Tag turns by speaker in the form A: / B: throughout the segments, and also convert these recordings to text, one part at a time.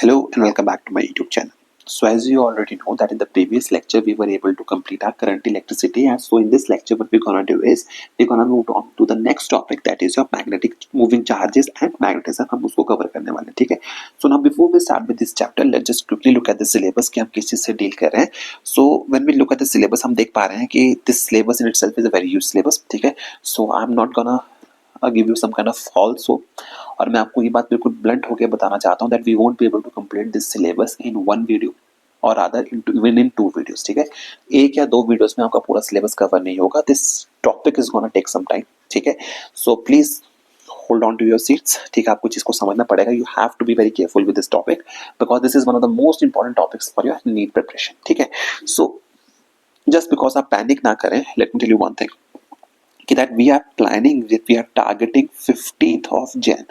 A: Hello and welcome back to my YouTube channel. So as you already know that in the previous lecture we were able to complete our current electricity, and so in this lecture what we're gonna do is we're gonna move on to the next topic, that is your magnetic moving charges and magnetism. हम उसको cover करने वाले हैं, ठीक है. So now before we start with this chapter, let's just quickly look at the syllabus कि हम किस चीज से deal कर रहे हैं. So when we look at the syllabus हम देख पा रहे हैं कि this syllabus in itself is a very huge syllabus, ठीक है. So I'm not gonna give you some kind of false hope, और मैं आपको ये बात बिल्कुल ब्लंट होकर बताना चाहता हूँ that we won't be able to complete this syllabus in one video और rather even in two videos, ठीक है. एक या दो वीडियोस में आपका पूरा सिलेबस कवर नहीं होगा. This topic is gonna take some time, ठीक है. So please hold on to your seats, ठीक है. आपको चीज को समझना पड़ेगा. You have to be very careful with this topic because this is one of the most important topics for your NEET preparation, ठीक है. सो जस्ट बिकॉज आप पैनिक ना करें, let me tell you one thing that we are planning, that we are targeting 15th of Jan.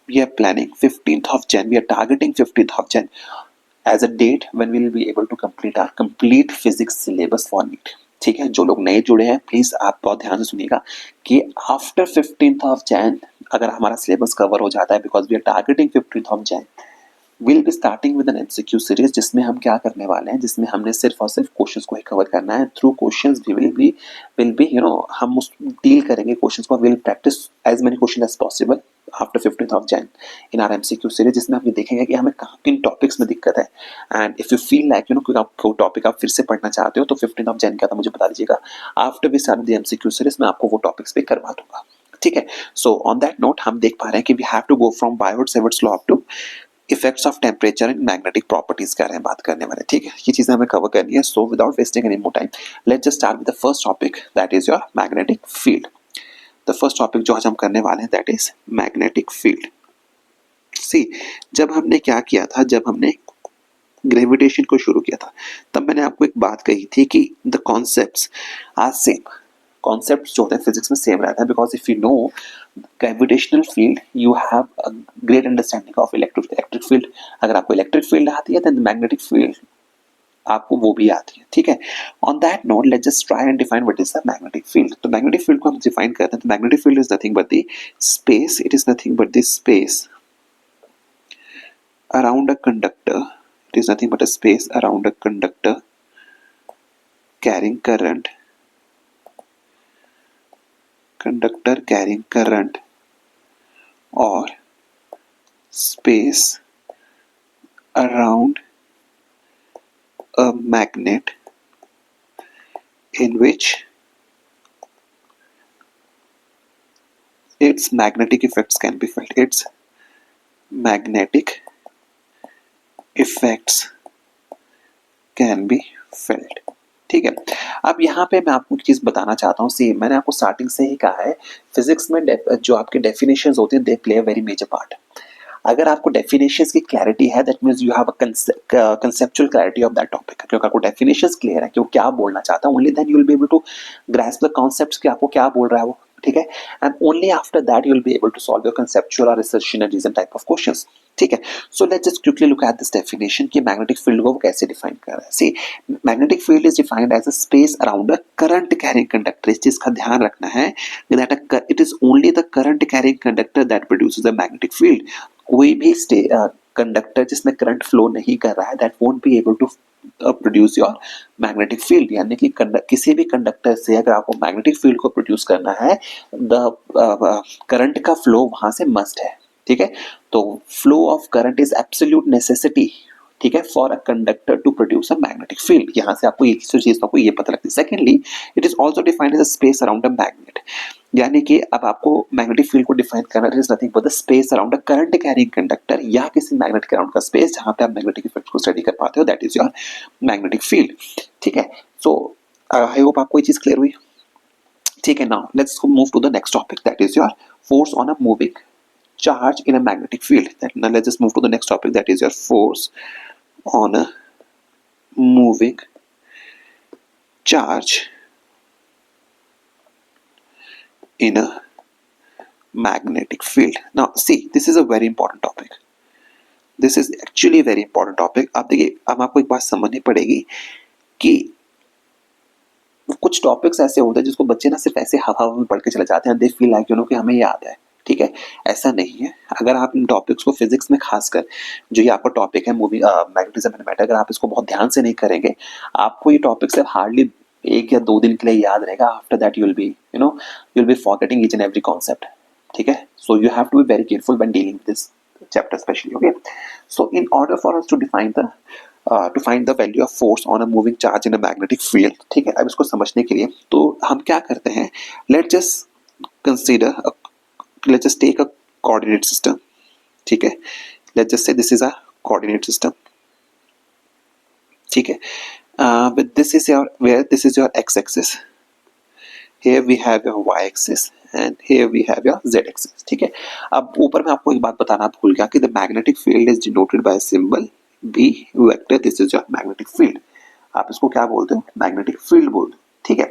A: We are planning 15th of Jan. We are targeting 15th of Jan as a date when we will be able to complete our complete physics syllabus for NEET. ठीक है. जो लोग नए जुड़े हैं please आप बहुत ध्यान से सुनिएगा कि आफ्टर 15th of Jan अगर हमारा सिलेबस कवर हो जाता है, because we are targeting 15th of Jan, we'll be starting with an MCQ series जिसमें हम क्या करने वाले हैं, जिसमें हमने सिर्फ और सिर्फ क्वेश्चंस को ही कवर करना है. Through questions we will be हम उस डील करेंगे क्वेश्चंस को. we'll practice as many questions as possible after 15th of Jan in our MCQ series, जिसमें हम ये देखेंगे कि हमें कहाँ किन टॉपिक्स में दिक्कत है. And if you feel like कोई आपको टॉपिक आप फिर से पढ़ना चाहते हो तो 15th of Jan क्या था मुझे बता दीजिएगा. After we start the MCQ series मैं आपको वो टॉपिक्स पे करवा दूंगा, ठीक है. सो ऑन दैट नोट हम देख पा रहे हैं कि we have to go from Biot-Savart's law up to effects of temperature and magnetic properties का बात करने वाले, ठीक है. ये चीजें हमें कवर करनी है. So without wasting any more time let's just start with the first topic, that is your magnetic field. The first topic जो आज हम करने वाले हैं दैट इज मैग्नेटिक फील्ड. सी, जब हमने क्या किया था, जब हमने ग्रेविटेशन को शुरू किया था तब मैंने आपको एक बात कही थी कि the concepts are same. Concepts जो होते हैं फिजिक्स में सेम रहता है, because if you know gravitational field you have a great understanding of electric field. अगर आपको इलेक्ट्रिक फील्ड आती है देन मैग्नेटिक फील्ड आपको वो भी आती है, ठीक है. On that note let's just try and define what is the magnetic field. तो मैग्नेटिक फील्ड को हम डिफाइन करते हैं. तो magnetic field is nothing but the space, it is nothing but the space around a conductor. It is nothing but a space around a conductor carrying current or space around a magnet in which its magnetic effects can be felt. Its magnetic effects can be felt. ठीक है. अब यहाँ पे मैं आपको एक चीज बताना चाहता हूँ. सी, मैंने आपको स्टार्टिंग से ही कहा है फिजिक्स में जो आपके डेफिनेशंस होते हैं they play a very major part. अगर आपको डेफिनेशंस की क्लैरिटी है that means you have a conceptual clarity of that topic. क्योंकि आपको डेफिनेशंस क्लियर है कि वो क्या बोलना चाहता है, only then you will be able to grasp the concepts कि आपको क्या बोल रहा है वो, ठीक है. And only after that you will be able to solve your conceptual और assertion and reason type of questions, ठीक है. So let's just quickly look at this definition कि मैग्नेटिक फील्ड को कैसे डिफाइन कर रहा है. See, magnetic field is defined as a space around a current carrying conductor. इस चीज का ध्यान रखना है that it is only the current carrying conductor that produces the magnetic field. कोई भी कंडक्टर जिसमें करंट फ्लो नहीं कर रहा है that won't be able to produce your magnetic field. यानी कि किसी भी कंडक्टर से अगर आपको मैग्नेटिक फील्ड को प्रोड्यूस करना है द करंट का फ्लो वहां से मस्ट है, ठीक है. तो flow of current is absolute necessity, ठीक है, for a conductor to produce a magnetic field. यहाँ से आपको एक चीज आपको ये पता लगती है. Secondly it is also defined as a space around a magnet. यानी कि अब आपको मैग्नेटिक फील्ड को डिफाइन करना is nothing but the space around a current carrying conductor या किसी मैग्नेट के अराउंड का स्पेस जहां पे आप मैग्नेटिक इफेक्ट को स्टडी कर पाते हो, that is your magnetic field, ठीक है. सो आई होप आपको ये चीज क्लियर हुई, ठीक है. Now let's move to the next topic, that is your force on a moving charge in a magnetic field. Now let's just move to the next topic, that is your force on a moving charge in a magnetic field. Now see, this is a very important topic. This is actually a very important topic. अब देखिए, अब आपको एक बात समझनी पड़ेगी कि कुछ टॉपिक्स ऐसे होते हैं जिसको बच्चे ना सिर्फ ऐसे हवा में पढ़ के चले जाते हैं. दे फील लाइक कि हमें याद है, ठीक है, ऐसा नहीं है। अगर आप इन टॉपिक्स को फिजिक्स में खासकर जो ये आपका टॉपिक है मूवी मैग्नेटिज्म एंड मैटर, अगर आप इसको बहुत ध्यान से नहीं करेंगे, आपको ये टॉपिक सिर्फ हार्डली 1 या 2 दिन के लिए याद रहेगा। After that you will B you'll be forgetting each and every concept. ठीक है, so you have to be very careful when dealing with this chapter especially. Okay, so in order for us to define the to find the value of force on a moving charge in a magnetic field, ठीक है, अब इसको समझने के लिए तो हम क्या करते हैं, let's just take a coordinate system. ठीक है, let's just say this is a coordinate system. ठीक है, but this is your x-axis. Here we have your y-axis and here we have your z-axis. ठीक है, अब ऊपर में आपको एक बात बताना भूल गया कि the magnetic field is denoted by a symbol B vector. This is your magnetic field. आप इसको क्या बोलते हो, magnetic field बोलते हो। ठीक है,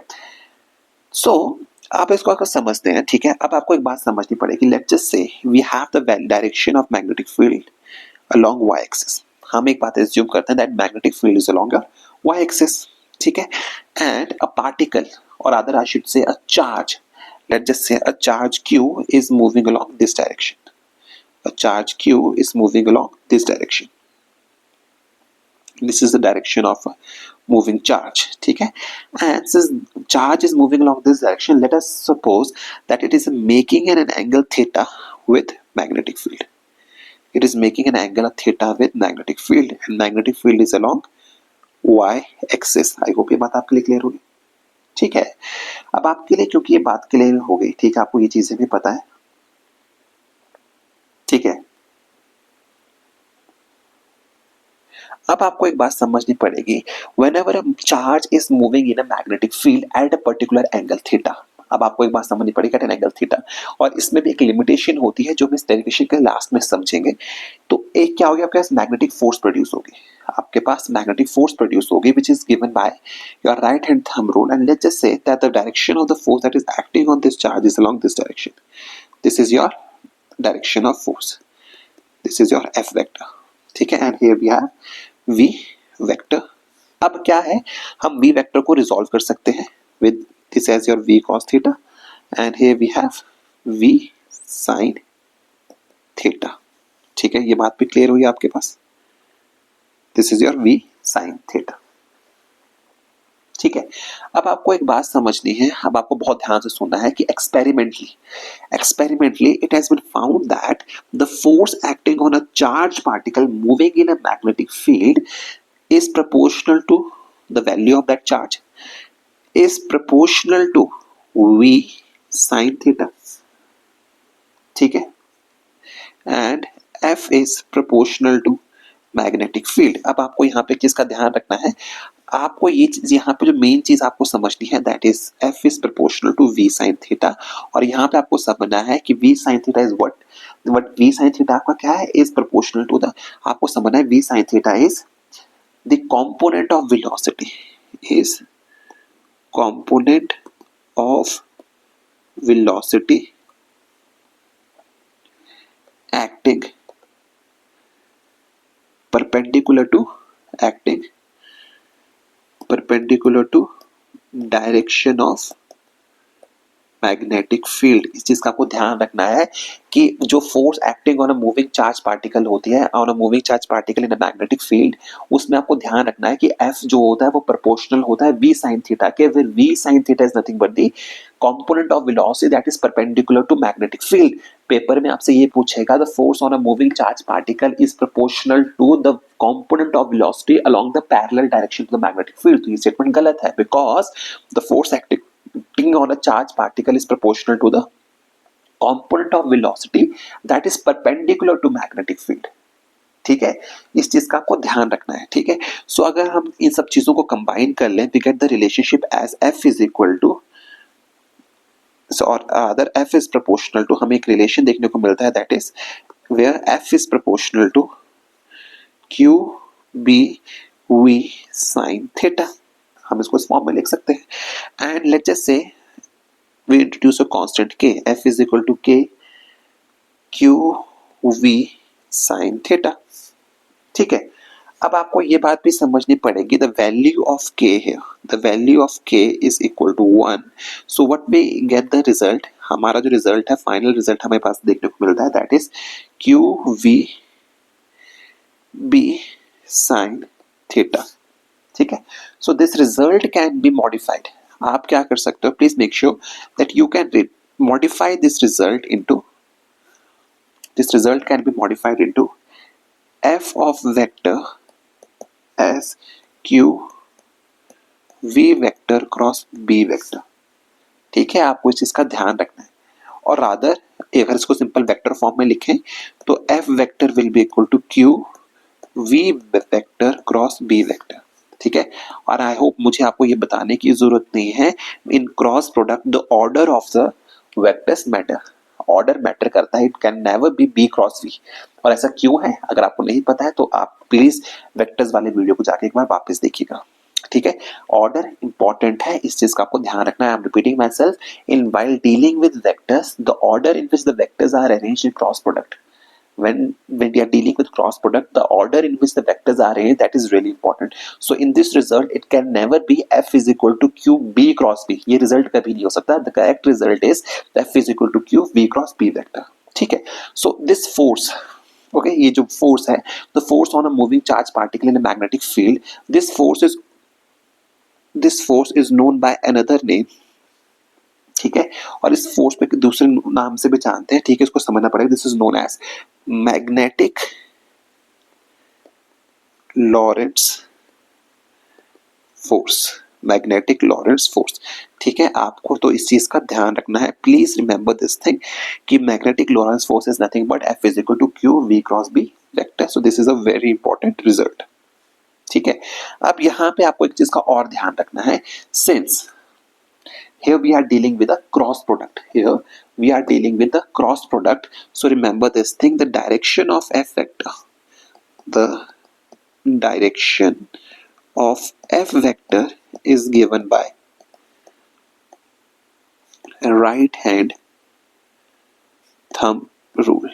A: so आप इसको अगर समझते हैं, ठीक है, अब आपको एक बात समझनी पड़ेगी। Let's just say we have the direction of magnetic field along y-axis. हम एक बात assume करते हैं that magnetic field is along your y-axis. ठीक है, and a particle or rather I should say a charge, let's just say a charge q is moving along this direction. A charge q is moving along this direction. This is the direction of a moving charge. ठीक है, and since charge is moving along this direction, let us suppose that it is making an angle theta with magnetic field. It is making an angle of theta with magnetic field and magnetic field is along y axis. I hope ये बात आपके लिए clear होगी। ठीक है, अब आपके लिए क्योंकि ये बात क्लियर हो गई, ठीक है, आपको ये चीजें भी पता है। ठीक है, अब आपको एक बात समझनी पड़ेगी, whenever a charge is moving in a magnetic field at a particular angle theta, अब आपको एक बात समझनी पड़ेगी at an angle theta, और इसमें भी एक लिमिटेशन होती है जो हम इस डेरिवेशन के लास्ट में समझेंगे। तो एक क्या होगी, आपके पास मैग्नेटिक फोर्स प्रोड्यूस होगी, आपके पास मैग्नेटिक फोर्स प्रोड्यूस होगी which is given by your right hand thumb rule, and let's just say that the direction of the force that is acting on this charge is along this direction. This is your direction of force. This is your F vector. ठीक है, and here we have V vector. अब क्या है, हम V vector को resolve कर सकते हैं with this as your V cos theta and here we have V sin theta. ठीक है, ये बात भी क्लियर हुई आपके पास। This is your V sin theta. ठीक है, अब आपको एक बात समझनी है, अब आपको बहुत ध्यान से सुनना है कि experimentally it has been found that the force acting on a charged particle moving in a magnetic field is proportional to the value of that charge is proportional to V sin theta. ठीक है, and F is proportional to magnetic field. अब आपको यहाँ पे किसका ध्यान रखना है, आपको ये चीज यहाँ पे जो मेन चीज आपको समझनी है that is F is proportional to V sin theta, और यहाँ पे आपको समझना है कि V sin theta is what V sin theta आपका क्या है, इज प्रोपोर्शनल टू द, आपको समझना है V sin theta is the component of velocity, is component of velocity acting perpendicular to direction of magnetic field. इस चीज का आपको ध्यान रखना है कि जो force acting on a moving charge particle होती है, on a moving charge particle in a magnetic field, उसमें आपको ध्यान रखना है कि F जो होता है वो प्रोपोर्शनल होता है V sin थीटा के, फिर V sin theta is nothing but the component of velocity that is perpendicular to magnetic field. Paper में आपसे ये पूछेगा the force on a moving charge particle is proportional to the component of velocity along the parallel direction to the magnetic field. तो ये statement गलत है, because the force acting on a charged particle is proportional to the component of velocity that is perpendicular to magnetic field. ठीक है, इस चीज का आपको ध्यान रखना है। ठीक है, सो अगर हम इन सब चीजों को कंबाइन कर लें, we get the relationship as F is equal to, और other F is proportional to, हमें एक रिलेशन देखने को मिलता है that is where F is proportional to Q B V sin theta। हम इसको इस फॉर्म में लिख सकते हैं, and let's just say we introduce a constant k, F is equal to k Q V sin theta. ठीक है, अब आपको ये बात भी समझनी पड़ेगी, द वैल्यू ऑफ k है, the value of k is equal to 1, so what we get the result, हमारा जो रिजल्ट है, फाइनल रिजल्ट हमें पास देखने को मिलता है, that is Q V B sine theta. ठीक है, so this result can be modified. आप क्या कर सकते हो, please make sure that you can modify this result into, this result can be modified into f of vector as q v vector cross b vector। ठीक है, आपको इस चीज का ध्यान रखना है। और रादर अगर इसको सिंपल वेक्टर फॉर्म में लिखें तो f vector will be equal to q v vector cross b vector. ठीक है, और आई होप मुझे आपको ये बताने की जरूरत नहीं है, in cross product the order of the vectors matter, order matter करता है, it can never be B cross V. और ऐसा क्यों है, अगर आपको नहीं पता है तो आप प्लीज वेक्टर्स वाले वीडियो को जाके एक बार वापस देखिएगा। ठीक है, ऑर्डर इंपॉर्टेंट है, इस चीज का आपको ध्यान रखना है। I am repeating myself, in while dealing with vectors the order in which the vectors are arranged in cross product, when we are dealing with cross product, the order in which the vectors are arranged, that is really important. So in this result it can never be f is equal to q b cross b, ये result कभी नहीं हो सकता। The correct result is f is equal to q b cross b vector। ठीक है, so this force, okay, ये जो force है, the force on a moving charge particle in a magnetic field, this force is known by another name। ठीक है, और इस force पे दूसरे नाम से भी जानते हैं। ठीक है, इसको समझना पड़ेगा। This is known as magnetic Lorentz force, magnetic Lorentz force. ठीक है, आपको तो इस चीज का ध्यान रखना है। प्लीज रिमेंबर दिस थिंग कि magnetic Lorentz force is nothing but F is equal to q v cross B vector. So this is a very important result. ठीक है, अब यहाँ पे आपको एक चीज का और ध्यान रखना है, since here we are dealing with a cross product, here we are dealing with the cross product, so remember this thing, the direction of f vector, the direction of f vector is given by right hand thumb rule।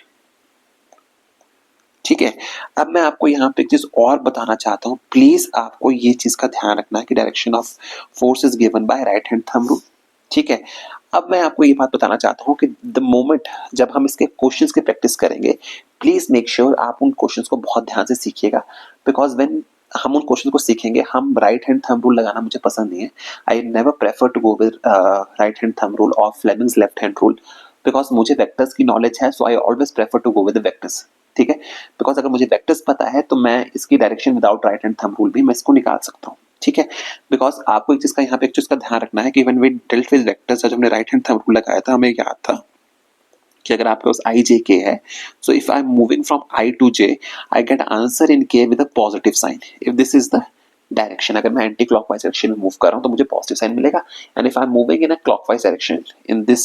A: ठीक है, अब मैं आपको यहाँ पे एक चीज और बताना चाहता हूँ, प्लीज आपको ये चीज का ध्यान रखना है कि direction of force is given by right hand thumb rule. ठीक है, अब मैं आपको ये बात बताना चाहता हूँ कि द मोमेंट जब हम इसके क्वेश्चंस की प्रैक्टिस करेंगे, प्लीज मेक श्योर आप उन क्वेश्चंस को बहुत ध्यान से सीखिएगा, बिकॉज व्हेन हम उन क्वेश्चन को सीखेंगे, हम राइट हैंड थंब रूल लगाना मुझे पसंद नहीं है। I never prefer to go with right hand thumb rule और Fleming's left hand rule, because मुझे वेक्टर्स की नॉलेज है, so I always prefer to go with the vectors. ठीक है, बिकॉज अगर मुझे वेक्टर्स पता है तो मैं इसकी direction without right hand thumb rule भी मैं इसको निकाल सकता हूँ। ठीक है, बिकॉज आपको एक चीज का यहाँ पे एक चीज का ध्यान रखना है कि when we dealt with vectors, जब हमने राइट हैंड थंब रूल लगाया था, हमें याद था कि अगर आपके पास आई जे के है, so if I am moving from i to j, I get answer in k with a positive sign if this is the direction. अगर मैं एंटी क्लॉकवाइज डायरेक्शन में मूव कर रहा हूं तो मुझे पॉजिटिव साइन मिलेगा, and if I am moving in a clockwise direction in this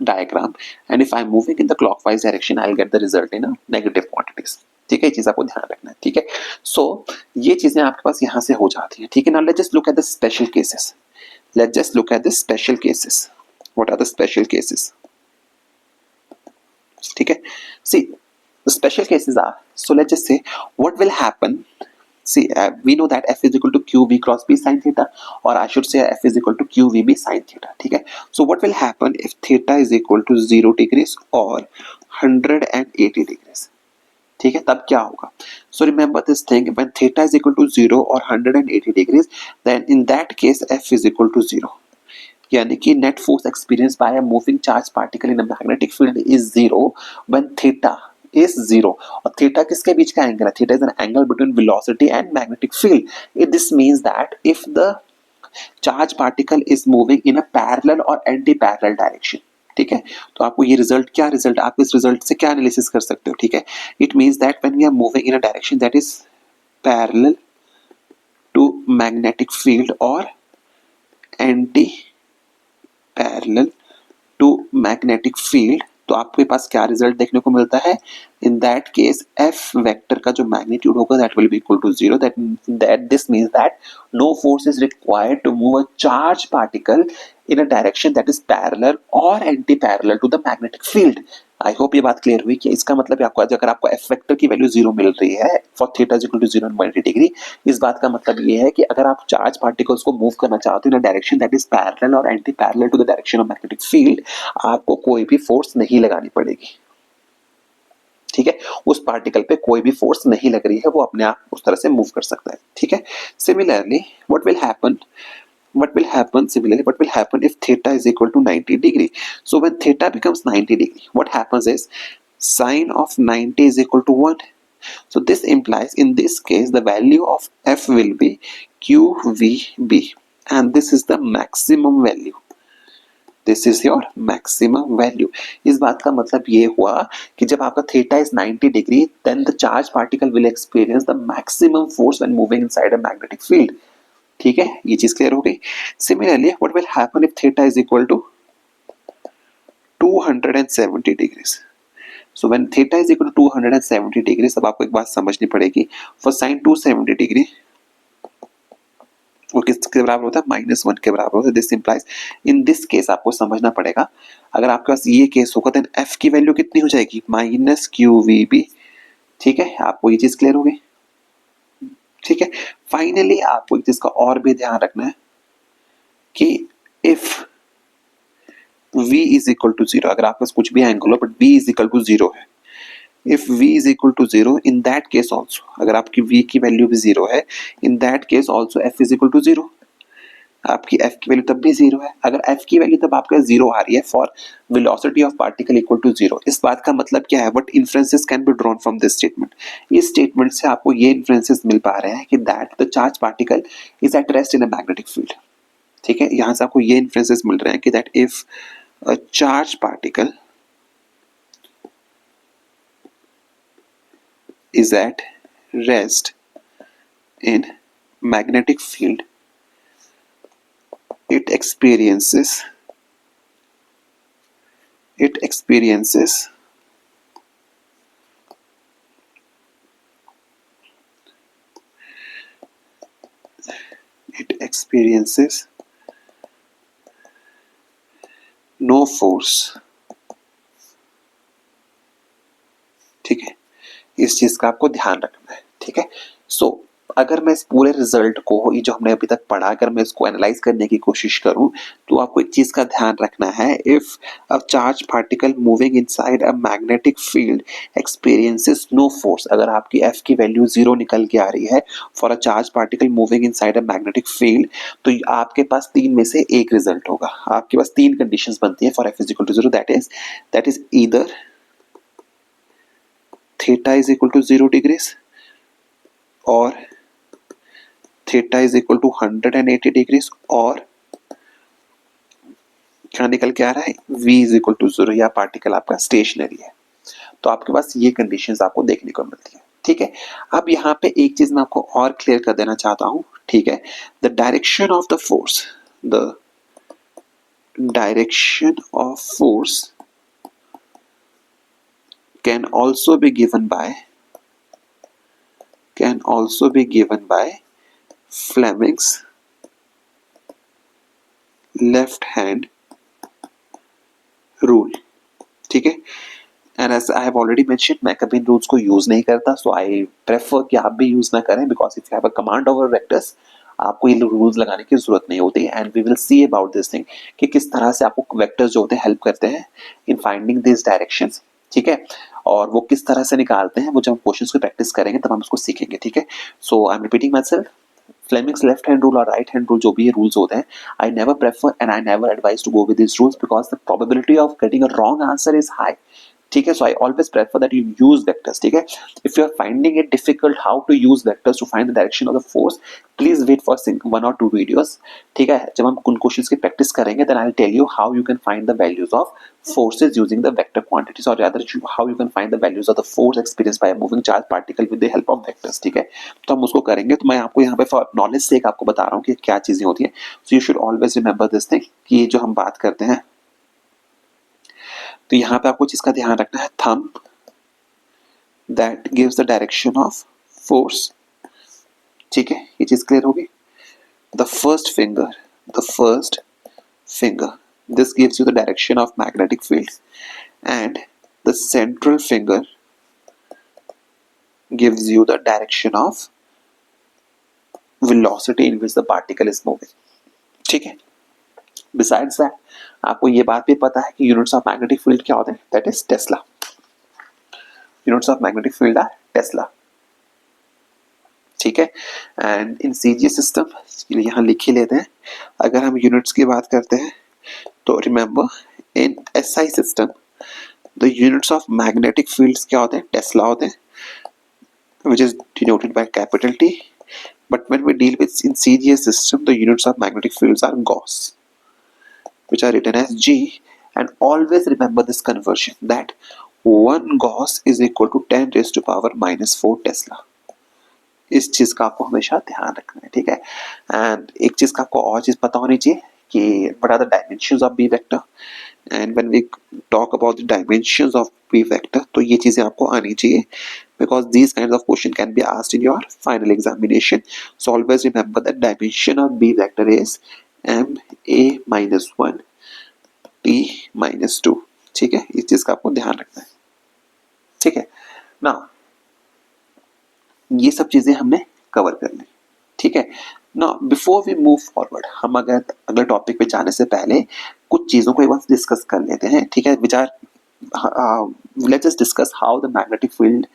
A: diagram, and if I am moving in the clockwise direction, I will get the result in a negative quantities. ठीक है, ये चीज आपको ध्यान रखना है। ठीक है, सो ये चीजें आपके पास यहाँ से हो जाती हैं। ठीक है, now let's just look at the special cases, let's just look at the special cases. What are the special cases? ठीक है, see the special cases are, so let's just say what will happen, see we know that f is equal to qv cross b sin theta, or I should say f is equal to qvb sin theta। ठीक है, so what will happen if theta is equal to 0 degrees or 180 degrees? ठीक है, तब क्या होगा? So remember this thing, when theta is equal to 0 or 180 degrees, then in that case f is equal to 0, यानी कि net force experience by a moving charge particle in a magnetic field is 0 when theta is 0। और theta किसके बीच का angle है? Theta is an angle between velocity and magnetic field. This means that if the charge particle is moving in a parallel और anti parallel direction, ठीक है, तो आपको ये रिजल्ट, क्या रिजल्ट, आप इस रिजल्ट से क्या एनालिसिस कर सकते हो? ठीक है, it means that when we are moving in a direction that is parallel to magnetic field और anti parallel to magnetic field, तो आपके पास क्या रिजल्ट देखने को मिलता है? In that case F vector का जो मैग्नीट्यूड होगा that will be equal to 0, that this means that no force is required to move a charge particle in a direction that is parallel or anti-parallel to the magnetic field। I hope ये बात clear हुई कि इसका मतलब आपको अगर आपको F vector की वैल्यू 0 मिल रही है for theta is equal to 0 and 180 degree, इस बात का मतलब ये है कि अगर आप चार्ज पार्टिकल्स को मूव करना चाहते हो in a direction that is parallel और anti parallel to the direction of magnetic field, आपको कोई भी फोर्स नहीं लगानी पड़ेगी। ठीक है, उस पार्टिकल पे कोई भी फोर्स नहीं लग रही है, वो अपने आप उस तरह से मूव कर सकता है। ठीक है, similarly what will happen if theta is equal to 90 degree? So when theta becomes 90 degree, what happens is sine of 90 is equal to 1. So this implies in this case the value of f will be qvb, and this is the maximum value. This is your maximum value. इस बात का मतलब ये हुआ कि जब आपका theta is 90 degree then the charge particle will experience the maximum force when moving inside a magnetic field. ठीक है, ये चीज क्लियर हो गई। Similarly what will happen if theta is equal to 270 degrees. So when theta is equal to 270 degrees, अब आपको एक बात समझनी पड़ेगी, फॉर साइन 270 डिग्री वो किसके बराबर होता है? -1 के बराबर होता है। This implies in this case आपको समझना पड़ेगा, अगर आपके पास ये केस होगा देन एफ की वैल्यू कितनी हो जाएगी? -QVB। ठीक है, आपको ये चीज क्लियर हो गई। ठीक है, फाइनली आपको एक चीज का और भी ध्यान रखना है कि if V is equal to 0, अगर आपके पास कुछ भी एंगल हो but V is equal to 0 है, if V is equal to 0, in that case also, अगर आपकी V की वैल्यू भी 0 है, in that case also F is equal to 0, आपकी F की वैल्यू तब भी 0 है। अगर F की वैल्यू तब आपका 0 आ रही है for velocity of particle equal to 0, इस बात का मतलब क्या है? What inferences can be drawn from this statement? इस स्टेटमेंट से आपको ये इन्फ्रेंसेस मिल पा रहे हैं कि that the charge particle is at rest in a magnetic field. ठीक है, यहां से आपको ये इन्फ्रेंसेस मिल रहे हैं कि that if a charge particle is at rest in magnetic field, it experiences no force। ठीक है, इस चीज का आपको ध्यान रखना है। ठीक है, सो अगर मैं इस पूरे रिजल्ट को, ये जो हमने अभी तक पढ़ा, अगर मैं इसको एनालाइज करने की कोशिश करूं तो आपको एक चीज का ध्यान रखना है, if a charge particle moving inside a magnetic field experiences no force, अगर आपकी एफ की वैल्यू 0 निकल के आ रही है for a charge particle moving inside a magnetic field, तो आपके पास तीन में से एक रिजल्ट होगा। आपके पास तीन कंडीशंस बनती है for F is equal to 0, that is either theta is equal to 0 degrees और theta is equal to 180 degrees, और क्या निकल के आ रहा है? V is equal to 0, या पार्टिकल आपका स्टेशनरी है। तो आपके पास ये कंडीशंस आपको देखने को मिलती है। ठीक है, अब यहाँ पे एक चीज मैं आपको और क्लियर कर देना चाहता हूं। ठीक है, the direction of force can also be given by Fleming's left hand rule। ठीक है, and as I have already mention, मैं कभी इन रूल्स को यूज नहीं करता, सो आई प्रेफर कि आप भी यूज ना करें, because if you have a command over vectors आपको ये रूल्स लगाने की जरूरत नहीं होती। And we will see about this thing कि किस तरह से आपको वेक्टर्स जो होते हैं हेल्प करते हैं इन फाइंडिंग दिस डायरेक्शंस। ठीक है, और वो किस तरह से निकालते हैं, वो जब हम क्वेश्चंस को प्रैक्टिस करेंगे तब हम उसको सीखेंगे। ठीक है, so I am repeating myself, Fleming's left hand rule or right hand rule, जो भी ये rules होते हैं, I never prefer and I never advise to go with these rules because the probability of getting a wrong answer is high। ठीक है, so I always prefer that you use vectors। ठीक है, if you are finding it difficult how to use vectors to find the direction of the force, please wait for 1 or 2 videos। ठीक है, जब हम उन questions की practice करेंगे then I'll tell you how you can find the values of forces using the vector quantities, or rather how you can find the values of the force experienced by a moving charge particle with the help of vectors। ठीक है, तो हम उसको करेंगे। तो मैं आपको यहाँ पे फॉर नॉलेज से आपको बता रहा हूँ कि क्या चीजें होती हैं। So you should always remember this thing कि ये जो हम बात करते हैं, तो यहाँ पे आपको चीज का ध्यान रखना है, thumb that gives the direction of force. ठीक है, ये चीज क्लियर होगी। The first finger this gives you the direction of magnetic field, and the central finger gives you the direction of velocity in which the particle is moving. ठीक है. Besides that, आपको ये बात भी पता है कि यूनिट्स ऑफ मैग्नेटिक फील्ड क्या होते हैं? That is tesla. Units of magnetic field are tesla. ठीक है. एंड इन सीजीएस सिस्टम यहाँ लिख ही लेते हैं. अगर हम यूनिट्स की बात करते हैं तो remember in SI system the units of magnetic fields क्या होते हैं? टेस्ला होते हैं, which is denoted by capital T. But when we deal with in CGS system, the units of magnetic fields are Gauss, which are written as G. And always remember this conversion that 1 Gauss is equal to 10 raised to power minus 4 Tesla. इस चीज का आपको हमेशा ध्यान रखना है. ठीक है. एंड एक चीज का आपको और चीज पता होनी चाहिए कि what are the dimensions of B vector. And when we talk about the dimensions of B vector, तो ये चीजें आपको आनी चाहिए because these kinds of question can be asked in your final examination. So always remember that dimension of B vector is MA minus 1 P minus 2. ठीक है. इस चीज का आपको ध्यान रखना है. ठीक है. Now ये सब चीजें हमने कवर कर ली. ठीक है. Now before we move forward, हम अगर अगले टॉपिक पे जाने से पहले कुछ चीजों को एक बार डिस्कस कर लेते हैं. ठीक है. Which are let's just discuss how the magnetic field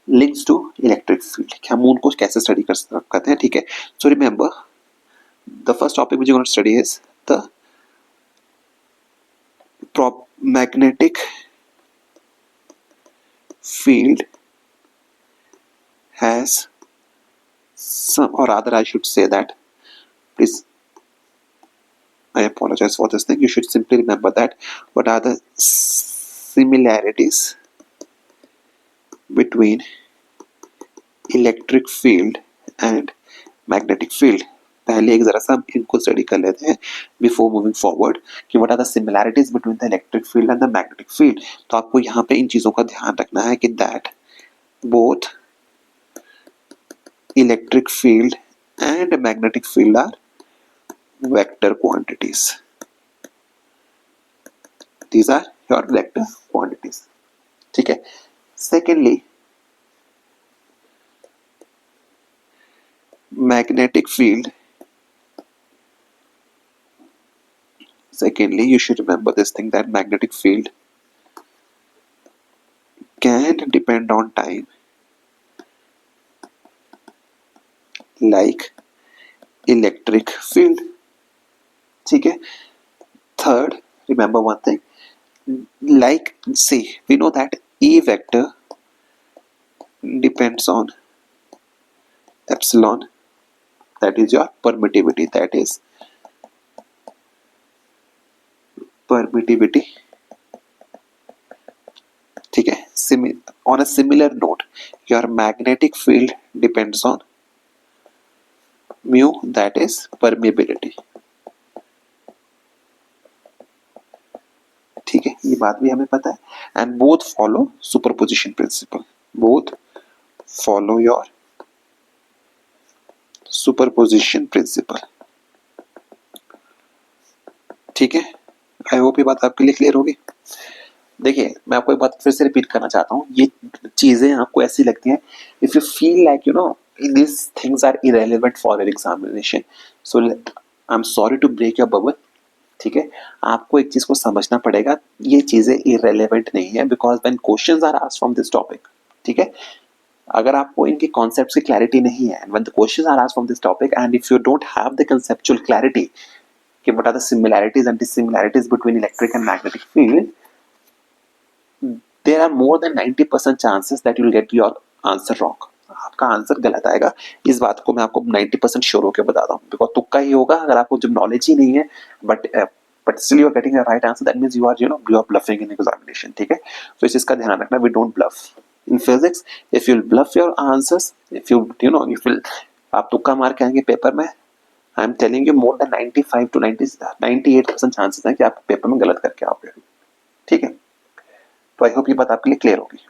A: links to electric field. हम उनको कैसे स्टडी कर सकते हैं. ठीक है. So remember the first topic which you gonna study is the magnetic field has some, or rather I should say that, please, I apologize for this thing. You should simply remember that what are the similarities between electric field and magnetic field. पहले एक जरा सा हम इनको study कर लेते हैं before moving forward कि what are the similarities between the electric field and the magnetic field. तो आपको यहाँ पे इन चीजों का ध्यान रखना है कि that both electric field and magnetic field are vector quantities. These are your vector quantities. ठीक है. Secondly magnetic field, secondly you should remember this thing that magnetic field can depend on time like electric field. ठीक है. Third, remember one thing, like say we know that E vector depends on epsilon, that is your permittivity, that is permittivity. ठीक है. On a similar note, your magnetic field depends on mu, that is permeability. ठीक है. ये बात भी हमें पता है. And both follow superposition principle. Both follow your superposition principle. ठीक है. आई होप ये बात आपके लिए क्लियर होगी. देखिए मैं आपको एक बात फिर से रिपीट करना चाहता हूँ. ये चीजें आपको ऐसी लगती हैं if you feel like you know these things are irrelevant for your examination, so I'm sorry to break your bubble. ठीक है. आपको एक चीज को समझना पड़ेगा, ये चीजें irrelevant नहीं है because when questions are asked from this topic, ठीक है, अगर आपको इनके कॉन्सेप्ट्स की क्लैरिटी नहीं है, when the questions are asked from this topic and if you don't have the conceptual clarity कि what are the similarities and dissimilarities between electric and magnetic field, there are more than 90% chances that you will get your answer wrong. आपका answer गलत आएगा. इस बात को मैं आपको 90% sure होकर बताता हूँ बिकॉज तुक्का ही होगा अगर आपको जब नॉलेज ही नहीं है but still you are getting a right answer, that means you are bluffing in examination. ठीक है. So इस चीज का ध्यान रखना, we don't bluff in physics. If you bluff your answers, if you will आप तुक्का मार के आएंगे पेपर में, I am telling you more than 95 to 98% chances है कि आप पेपर में गलत करके आओगे. ठीक है. तो आई होप ये बात आपके लिए क्लियर होगी.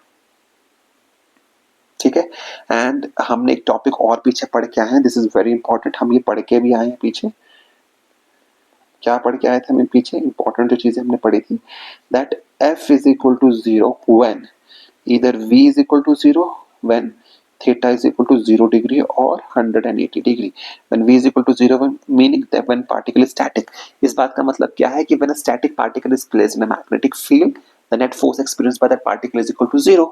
A: ठीक है. एंड हमने एक टॉपिक और पीछे पढ़ के आए हैं, दिस इज वेरी इंपॉर्टेंट. हम ये पढ़ के भी आए हैं पीछे क्या पढ़ के आए थे हम पीछे? इंपॉर्टेंट जो चीजें हमने पढ़ी थी, that f is equal to 0 when either v is equal to 0, when theta is equal to 0 degree or 180 degree. When v is equal to 0, meaning that when particle is static. इस बात का मतलब क्या है कि when a static particle is placed in a magnetic field, the net force experienced by that particle is equal to 0.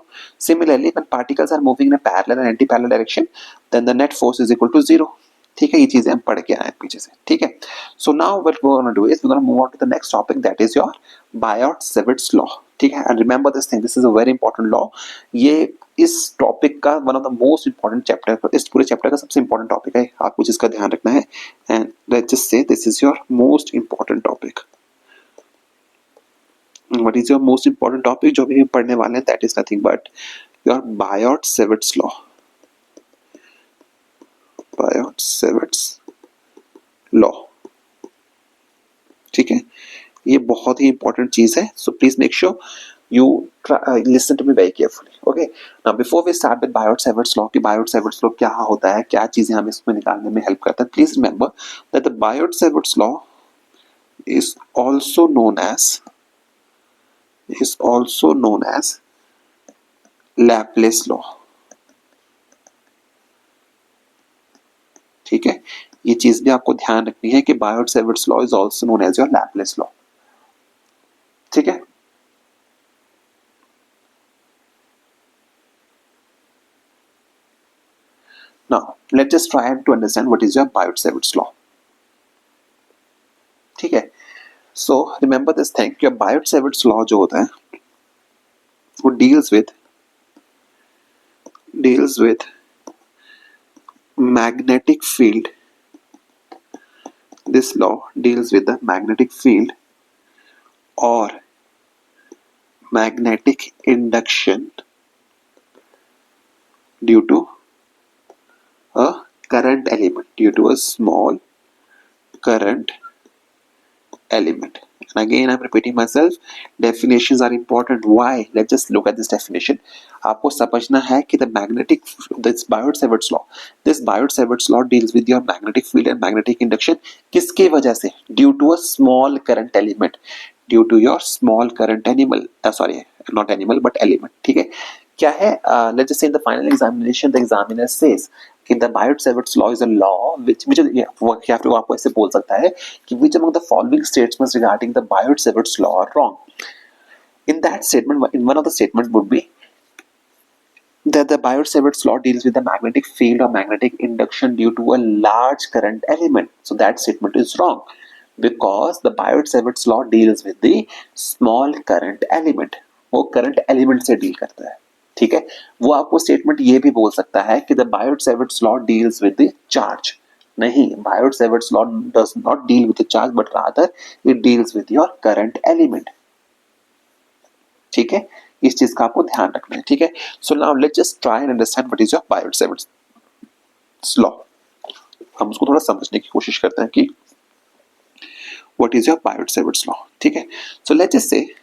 A: Similarly, when particles are moving in a parallel and anti-parallel direction, then the net force is equal to 0. ठीक है, ये चीजें हम पढ़ के आए पीछे से, ठीक है. So now what we gonna do is we gonna move on to the next topic, that is your Biot Savart's law. ठीक है, and remember this thing, this is a very important law. ये इस टॉपिक का one of the most important chapter, इस पूरे chapter का सबसे important topic है, आपको जिसका ध्यान रखना है. And let's just say this is your most important topic. What is your most important topic जो भी हम पढ़ने वाले हैं? That is nothing but your Biot Savart's law. Biot Savart's law, ठीक है, ये बहुत ही इंपॉर्टेंट चीज है. So please make sure you listen to me very carefully. Okay, now before we start with Biot-Savart's law, कि Biot-Savart's law क्या होता है, क्या चीजें हमें इसमें निकालने में हेल्प करता है, please remember that the Biot-Savart's law is also known as Laplace law. ठीक है, ये चीज भी आपको ध्यान रखनी है कि Biot-Savart's law is also known as your Laplace law. ठीक है. Now, let's just try to understand what is your Biot-Savart's law. ठीक है, so remember this thing, your Biot-Savart's law जो होता है वो deals with magnetic field. This law deals with the magnetic field or magnetic induction due to a current element, due to a small current element. And again I'm repeating myself, definitions are important. Why? Let's just look at this definition. आपको समझना है कि this Biot-Savart's law deals with your magnetic field and magnetic induction. किसके वजह से? Due to a small current element, due to your small current not animal but element. ठीक है, क्या है? Let's just say in the final examination the examiner says कि the Biot-Savart's law is a law which आपको ऐसे बोल सकता है कि which among the following statements regarding the Biot-Savart's law are wrong. In that statement, in one of the statements would be that the Biot-Savart's law deals with the magnetic field or magnetic induction due to a large current element. So that statement is wrong because the Biot-Savart's law deals with the small current element. वो current element से deal करता है. ठीक है, वो आपको statement ये भी बोल सकता है कि the Biot-Savart's law deals with the charge. नहीं, Biot-Savart's law does not deal with the charge but rather it deals with your current element. ठीक है, इस चीज का आपको ध्यान रखना है. ठीक है, so now let's just try and understand what is your Biot-Savart's law. हम उसको थोड़ा समझने की कोशिश करते हैं कि what is your Biot-Savart's law. ठीक है, सो लेट्स जस्ट से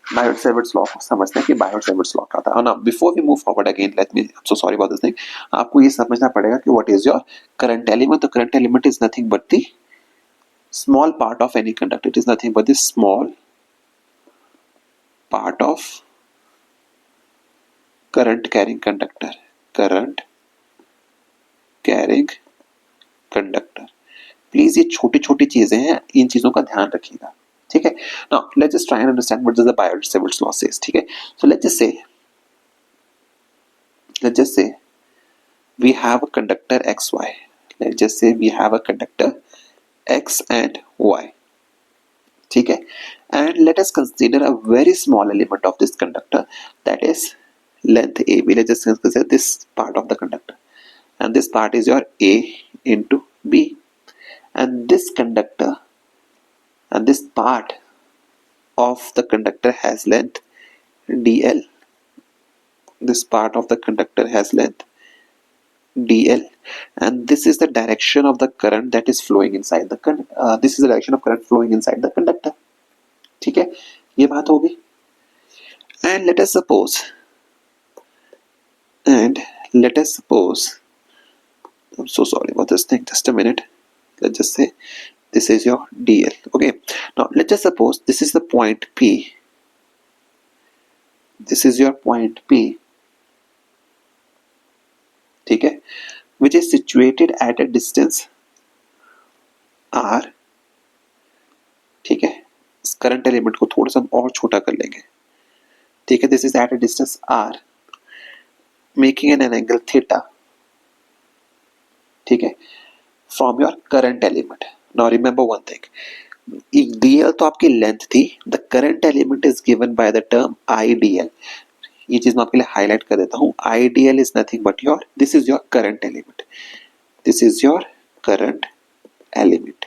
A: Biot-Savart's law को समझते हैं कि Biot-Savart's law क्या था. Now before we move forward again, I'm so sorry about this thing. आपको ये समझना पड़ेगा कि what is your current element. The current element is nothing but the small part of any conductor. It is nothing but the small part of current carrying conductor. Current carrying conductor. Please ये छोटी-छोटी चीजें हैं, इन चीजों का ध्यान रखिएगा. ठीक है, now let's just try and understand what does the Biot-Savart's law says. ठीक है, so let's just say we have a conductor xy. Let's just say we have a conductor x and y. ठीक है, and let us consider a very small element of this conductor, that is length AB. Let's just consider this part of the conductor, and this part is your A into B, and this conductor and this part of the conductor has length dl. This part of the conductor has length dl, and this is the direction of the current that is flowing inside the this is the direction of current flowing inside the conductor. ठीक है, ये बात होगी. And let us suppose I'm so sorry about this thing, just a minute. let's just say this is your DL. Okay, now let's just suppose this is the point P. This is your point P. ठीक है, which is situated at a distance R. ठीक है, इस current element को थोड़ा सा हम और छोटा कर लेंगे. ठीक है, this is at a distance R, making an angle theta. ठीक है, from your current element. Now remember one thing, dl तो आपकी लेंथ थी. The current element is given by the term idl. ये चीज मैं आपके लिए हाईलाइट कर देता हूं. idl is nothing but your, this is your current element. This is your current element.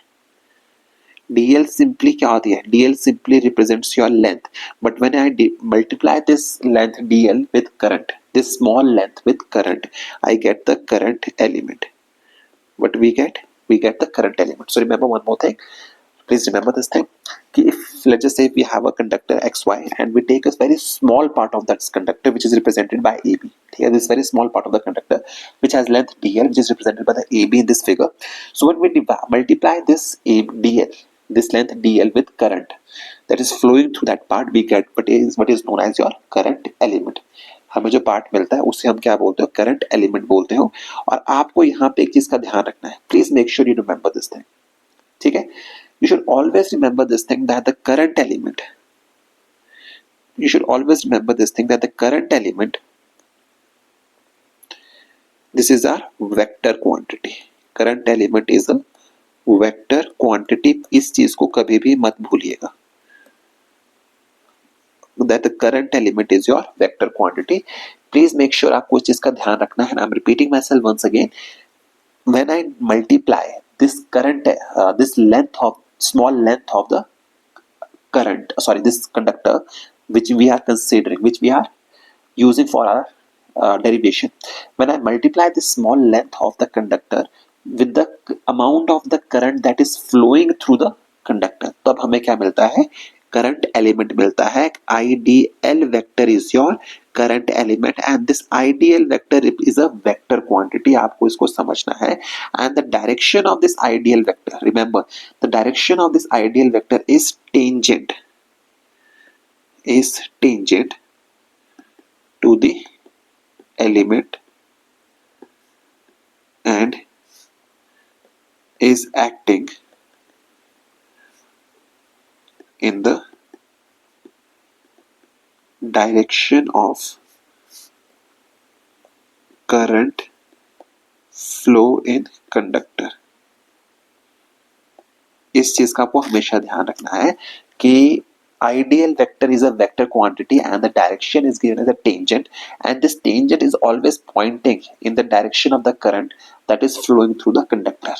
A: dl simply क्या होती है? dl simply represents your length, but when I multiply this length dl with current, this small length with current, I get the current element. What we get? We get the current element. So remember one more thing. Please remember this thing. If let's just say we have a conductor xy and we take a very small part of that conductor which is represented by AB. Here, this very small part of the conductor which has length dl, which is represented by the AB in this figure. So when we multiply this dl, this length dl with current that is flowing through that part, we get what is known as your current element. हमें जो part मिलता है उसे हम क्या बोलते हो? Current element बोलते हो. और आपको यहाँ पे एक चीज का ध्यान रखना है. Please make sure you remember this thing. ठीक है, you should always remember this thing that the current element, you should always remember this thing that the current element, this is our vector quantity. Current element is a vector quantity. इस चीज को कभी भी मत भूलिएगा, that the current element is your vector quantity. Please make sure आपको इस चीज का ध्यान रखना है. I'm repeating myself once again. When I multiply this current, this length of small length of the current, sorry, this conductor which we are considering, which we are using for our derivation, when I multiply this small length of the conductor with the amount of the current that is flowing through the conductor, तब हमें क्या मिलता है? Current element मिलता है. IDL vector is your current element and this IDL vector is a vector quantity. आपको इसको समझना है. And the direction of this IDL vector, remember the direction of this IDL vector is tangent, is tangent to the element and is acting in the direction of current flow in conductor. इस चीज का आपको हमेशा ध्यान रखना है कि ideal vector is a vector quantity and the direction is given as a tangent, and this tangent is always pointing in the direction of the current that is flowing through the conductor.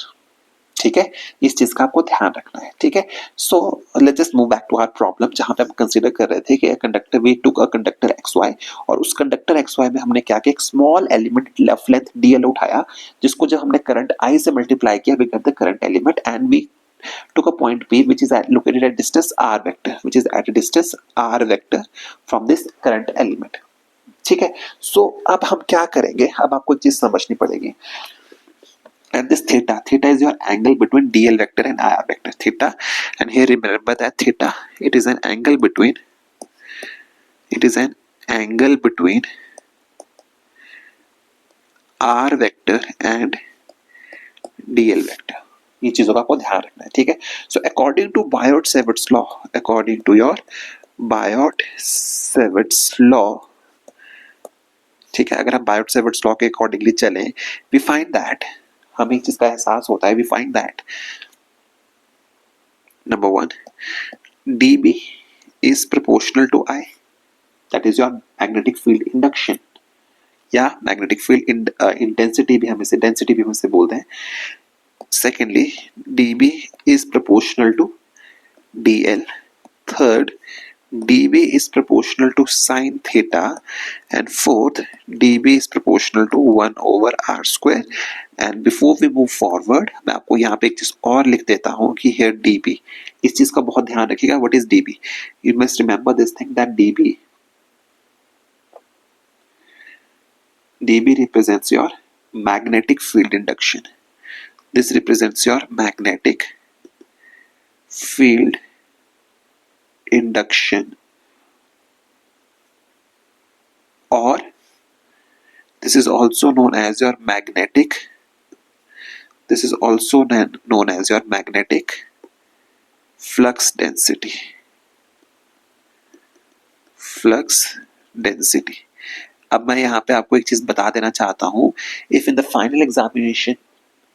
A: ठीक है, इस चीज का आपको ध्यान रखना है. ठीक है, so let's just move back to our problem जहां पे हम कंसीडर कर रहे थे कि conductor, we took a conductor xy और उस कंडक्टर xy में हमने क्या किया? एक small element left length dl उठाया, जिसको जब हमने करंट I से मल्टीप्लाई किया, we get the current element and we took a point P which is located at distance r vector, which is at a distance r vector from this current element. ठीक है, सो अब हम क्या करेंगे? अब आपको चीज समझनी पड़ेगी. And this theta is your angle between dl vector and ir vector, theta. And here remember that theta, it is an angle between r vector and dl vector. ये चीजों का आपको ध्यान रखना है. ठीक है, सो according to Biot-Savart's law, according to your Biot-Savart's law, ठीक है, अगर हम बायोट-सेवर्ट्स लॉ के अकॉर्डिंगली चलें, वी फाइंड दैट, हमें एक चीज का एहसास होता है. We find that number 1, dB is proportional to I, that is your magnetic field induction या magnetic field intensity भी हम इसे, density भी हम इसे बोलते हैं. Secondly, dB is proportional to dl. Third, dB is proportional to sine theta. And fourth, dB is proportional to 1 over r square. And before we move forward, मैं आपको यहाँ पे एक चीज और लिख देता हूँ कि here dB, इस चीज का बहुत ध्यान रखिएगा. What is dB? You must remember this thing that dB represents your magnetic field induction. this represents your magnetic field induction, or this is also known as your magnetic, this is also known as your magnetic flux density. Flux density. अब मैं यहाँ पे आपको एक चीज बता देना चाहता हूँ. If in the final examination,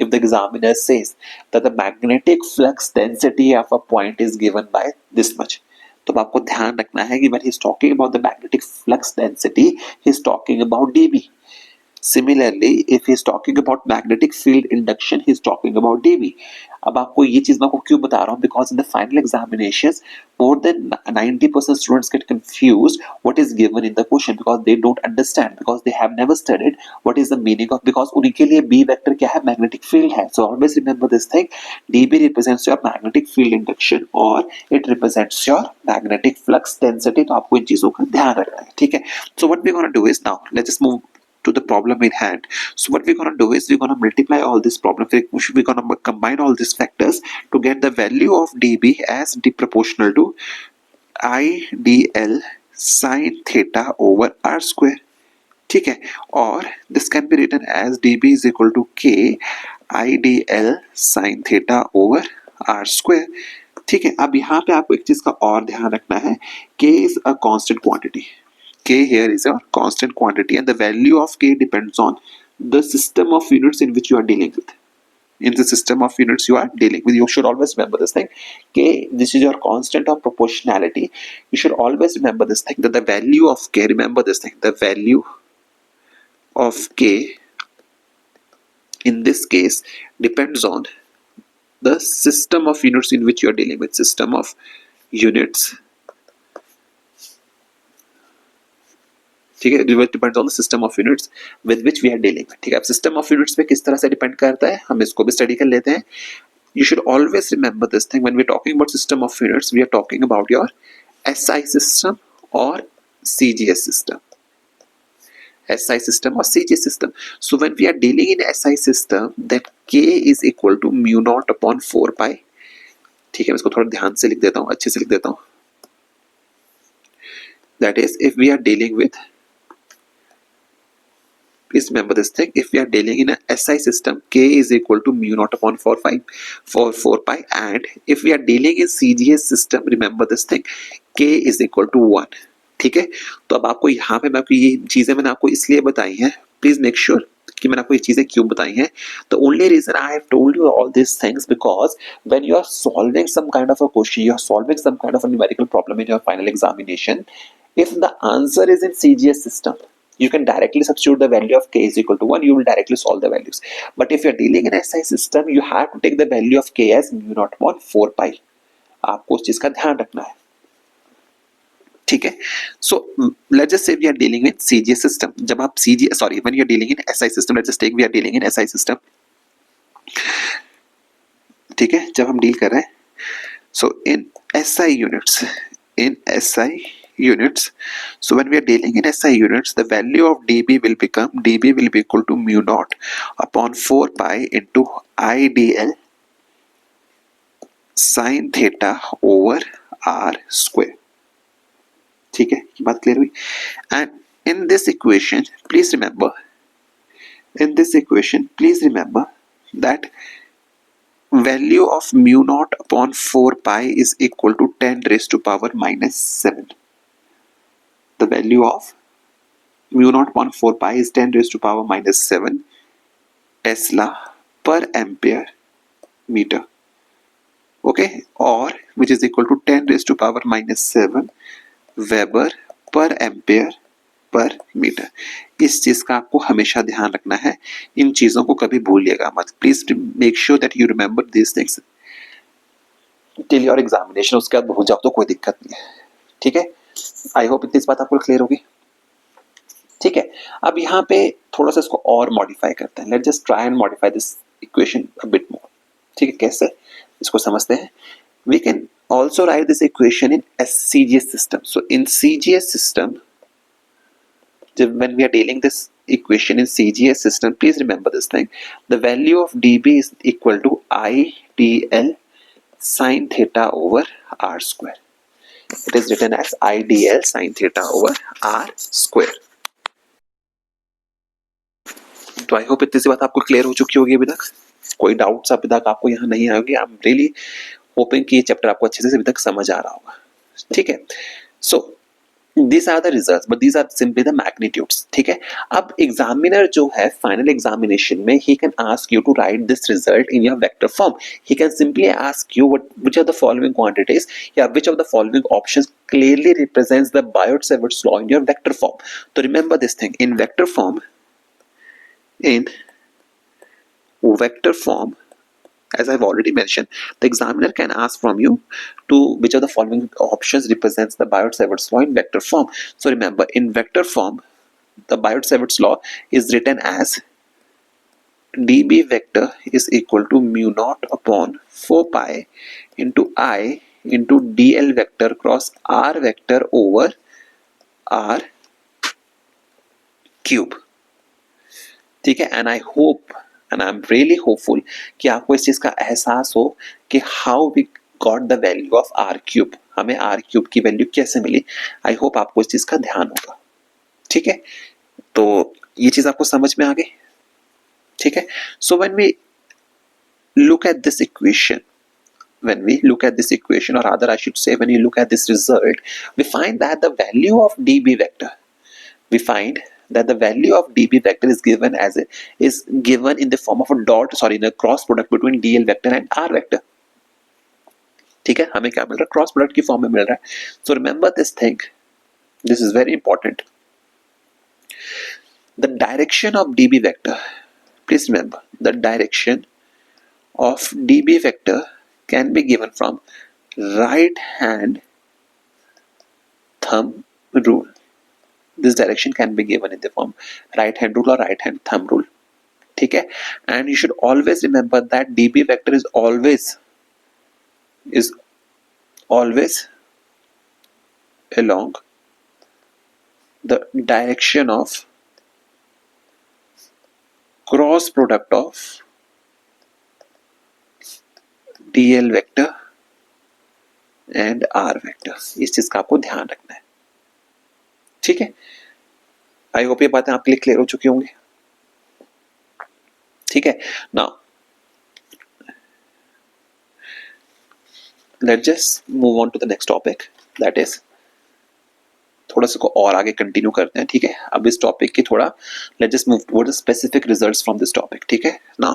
A: if the examiner says that the magnetic flux density of a point is given by this much, तो आपको ध्यान रखना है कि when he is talking about the magnetic flux density, he is talking about dB. Similarly, if he is talking about magnetic field induction, he is talking about dB. अब आपको ये चीज मैं आपको क्यों बता रहा हूँ? Because in the final examinations, more than 90% students get confused what is given in the question because they don't understand, because they have never studied what is the meaning of, because उनके लिए B vector क्या है? Magnetic field है. So always remember this thing. dB represents your magnetic field induction or it represents your magnetic flux density. तो आपको इन चीजों का ध्यान रखना है. ठीक है? So what we're gonna do is now let's just move to the problem in hand. So what we're going to do is we're going to multiply all this problem. We're going to combine all these factors to get the value of dB as d proportional to IDL sin theta over r square. ठीक है? और this can be written as dB is equal to k IDL sin theta over r square. ठीक है? अब यहाँ पे आपको एक चीज का और ध्यान रखना है. K is a constant quantity. K here is a constant quantity and the value of K depends on the system of units in which you are dealing with. In the system of units you are dealing with, you should always remember this thing. K, this is your constant of proportionality. You should always remember this thing, that the value of K, remember this thing, the value of K in this case depends on the system of units in which you are dealing with. System of units, ठीक है, depends on the system of units with which we are dealing. ठीक है? अब system of units पे किस तरह से depend करता है हम इसको भी स्टडी कर लेते हैं. You should always remember this thing when we are talking about system of units, we are talking about your SI system और CGS system. SI system or CGS system. So when we are dealing in SI system, that K is equal to mu naught upon 4 pi. ठीक है, मैं इसको थोड़ा ध्यान से लिख देता हूँ, अच्छे से लिख देता हूँ. That is, if we are dealing with, please remember this thing, if we are dealing in a SI system, K is equal to mu naught upon 4 pi, and if we are dealing in CGS system, remember this thing, K is equal to 1. ठीक है? तो अब आपको यहाँ पे मैं आपको ये चीजें मैंने आपको इसलिए बताई हैं, प्लीज मेक श्योर कि मैंने आपको ये चीजें क्यों बताई हैं. The only reason I have told you all these things because when you are solving some kind of a question, you are solving some kind of a numerical problem in your final examination, if the answer is in CGS system, you can directly substitute the value of K is equal to 1, you will directly solve the values. But if you are dealing in SI system, you have to take the value of K as mu naught upon 4 pi. आपको उस चीज का ध्यान रखना है. ठीक है? So let's just say we are dealing with CGS system. जब आप when you are dealing in SI system, let's just take we are dealing in SI system. ठीक है? जब हम डील कर रहे हैं, so in SI units, so when we are dealing in SI units, the value of dB will be equal to mu naught upon 4 pi into IDL sin theta over r square. ठीक है? ये बात clear हुई? And in this equation please remember that value of mu naught upon 4 pi is equal to 10 raised to power minus 7. The value of mu naught upon 4 pi is 10 raised to power minus 7 Tesla per ampere meter. Okay? Or which is equal to 10 raised to power minus 7 Weber per ampere per meter. इस चीज का आपको हमेशा ध्यान रखना है. इन चीजों को कभी भूलिएगा मत. Please make sure that you remember this things till your examination. उसके बाद भूल जाओ तो कोई दिक्कत नहीं है. ठीक है? आई होप इतनी बात आपको क्लियर होगी. ठीक है? अब यहाँ पे थोड़ा सा इसको और मॉडिफाई करते हैं. Let's just try and modify this equation a bit more. ठीक है? कैसे इसको समझते हैं. We can also write this equation in CGS system. So in CGS system, when we are dealing this equation in CGS system, please remember this thing. The value of dB is equal to IDL sine theta over r square. It is written as IDL sine theta over r square. तो I hope इतनी सी बात आपको clear हो चुकी होगी अभी तक. कोई डाउट्स अभी तक आपको यहाँ नहीं आएंगे. आई एम रियली होपिंग कि ये चैप्टर आपको अच्छे से अभी तक समझ आ रहा होगा. ठीक है. सो these are the results, but these are simply the magnitudes. ठीक है. अब एग्जामिनर जो है फाइनल एग्जामिनेशन में he can ask you to write this result in your vector form. He can simply ask you which of the following quantities, which of the following options clearly represents the Biot-Savart's law in your vector form. So remember this thing, in vector form, as I've already mentioned, the examiner can ask from you to which of the following options represents the Biot-Savart's law in vector form. So remember, in vector form, the Biot-Savart's law is written as dB vector is equal to mu naught upon 4 pi into I into dl vector cross r vector over r cube. ठीक है. And I hope and I am really hopeful कि आपको इस चीज का एहसास हो कि how we got the value of R cube. हमें आर क्यूब की वैल्यू कैसे मिली. आई होप आपको इस चीज का ध्यान होगा. ठीक है. तो ये चीज आपको समझ में आ गई. ठीक है. So when we look at this equation, or rather I should say when you look at this result, we find that the value of dB vector, is given in the form of in a cross product between dl vector and r vector. ठीक है. हमें क्या मिल रहा है, cross product की form में मिल रहा है. So remember this thing, this is very important. The direction of dB vector, please remember, the direction of dB vector can be given from right hand thumb rule. This direction can be given in the form right hand rule or right hand thumb rule. ठीक है. And you should always remember that dB vector is always along the direction of cross product of dl vector and r vector. इस चीज का आपको ध्यान रखना है. ठीक है. आई होप ये बातें आपके लिए क्लियर हो चुकी होंगी. ठीक है. Now let's just move on to the next topic, that is थोड़ा सा को और आगे कंटिन्यू करते हैं. ठीक है. अब इस टॉपिक की थोड़ा let's just move toward the specific results from this topic. ठीक है. Now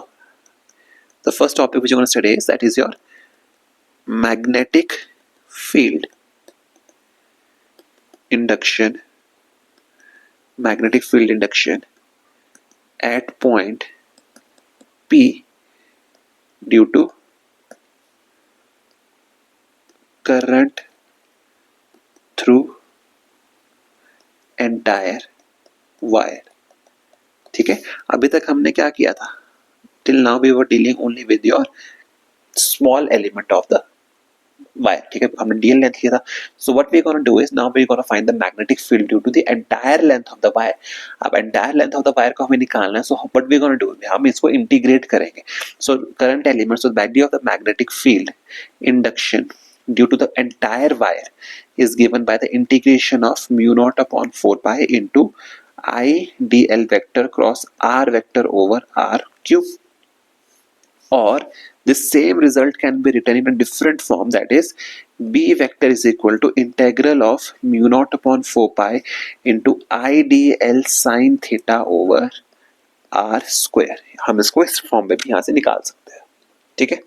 A: the first topic which I am gonna study is that is your magnetic field induction at point P due to current through entire wire. ठीक है. अभी तक हमने क्या किया था, till now we were dealing only with your small element of the wire. ठीक है. हमने dl लेंथ किया था. So what we're going to do is now we're going to find the magnetic field due to the entire length of the wire. अब entire length of the wire को हमें निकालना है. So what we're going to do, हम इसको integrate करेंगे. So current element, so the value of the magnetic field induction due to the entire wire is given by the integration of mu naught upon 4 pi into I dl vector cross r vector over r cube. Or this same result can be written in a different form, that is B vector is equal to integral of mu naught upon 4 pi into I dl sin theta over r square. हम इसको इस form में भी यहाँ से निकाल सकते हैं. ठीक है.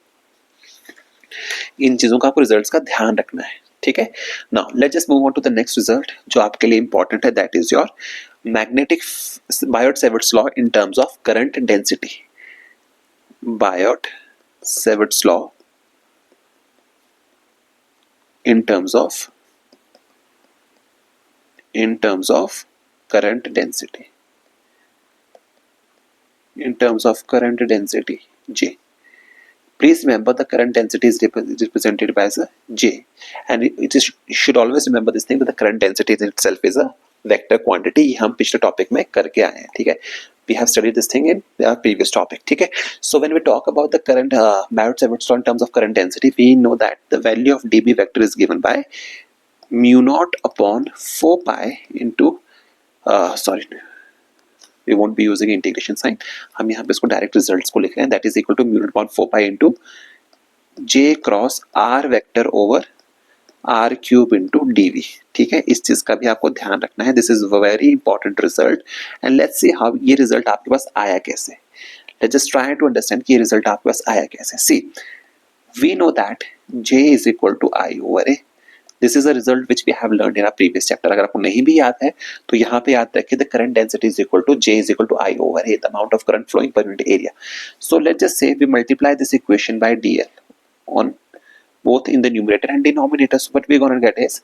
A: इन चीजों का आपको रिजल्ट्स का ध्यान रखना है. ठीक है. Now let's just move on to the next result जो आपके लिए इंपॉर्टेंट है, that is your magnetic Biot-Savart's law in terms of current density. Biot-Savart's law in terms of current density. In terms of current density J. Please remember the current density is represented by as a J, and you should always remember this thing, that the current density itself is a vector quantity, ये हम पिछले topic में करके आए हैं, ठीक है. We have studied this thing in our previous topic, ठीक है. So when we talk about the current Biot-Savart law in terms of current density, we know that the value of dB vector is given by mu naught upon 4 pi into sorry, we won't be using integration sign, हम यहाँ पे इसको direct results को लिख रहे हैं, that is equal to mu naught upon 4 pi into j cross r vector over r cube into dv, ठीक है. इस चीज का भी आपको ध्यान रखना है. This is very important result and let's see how ये रिजल्ट आपके पास आया कैसे. Let's just try to understand कि ये रिजल्ट आपके पास आया कैसे. See, we know that j is equal to I over a. This is a result which we have learned in our previous chapter. अगर आपको नहीं भी याद है तो यहाँ पे याद रखिए, the current density is equal to j is equal to I over a, the amount of current flowing per unit area. So let's just say we multiply this equation by dl on both in the numerator and denominator. So what we're going to get is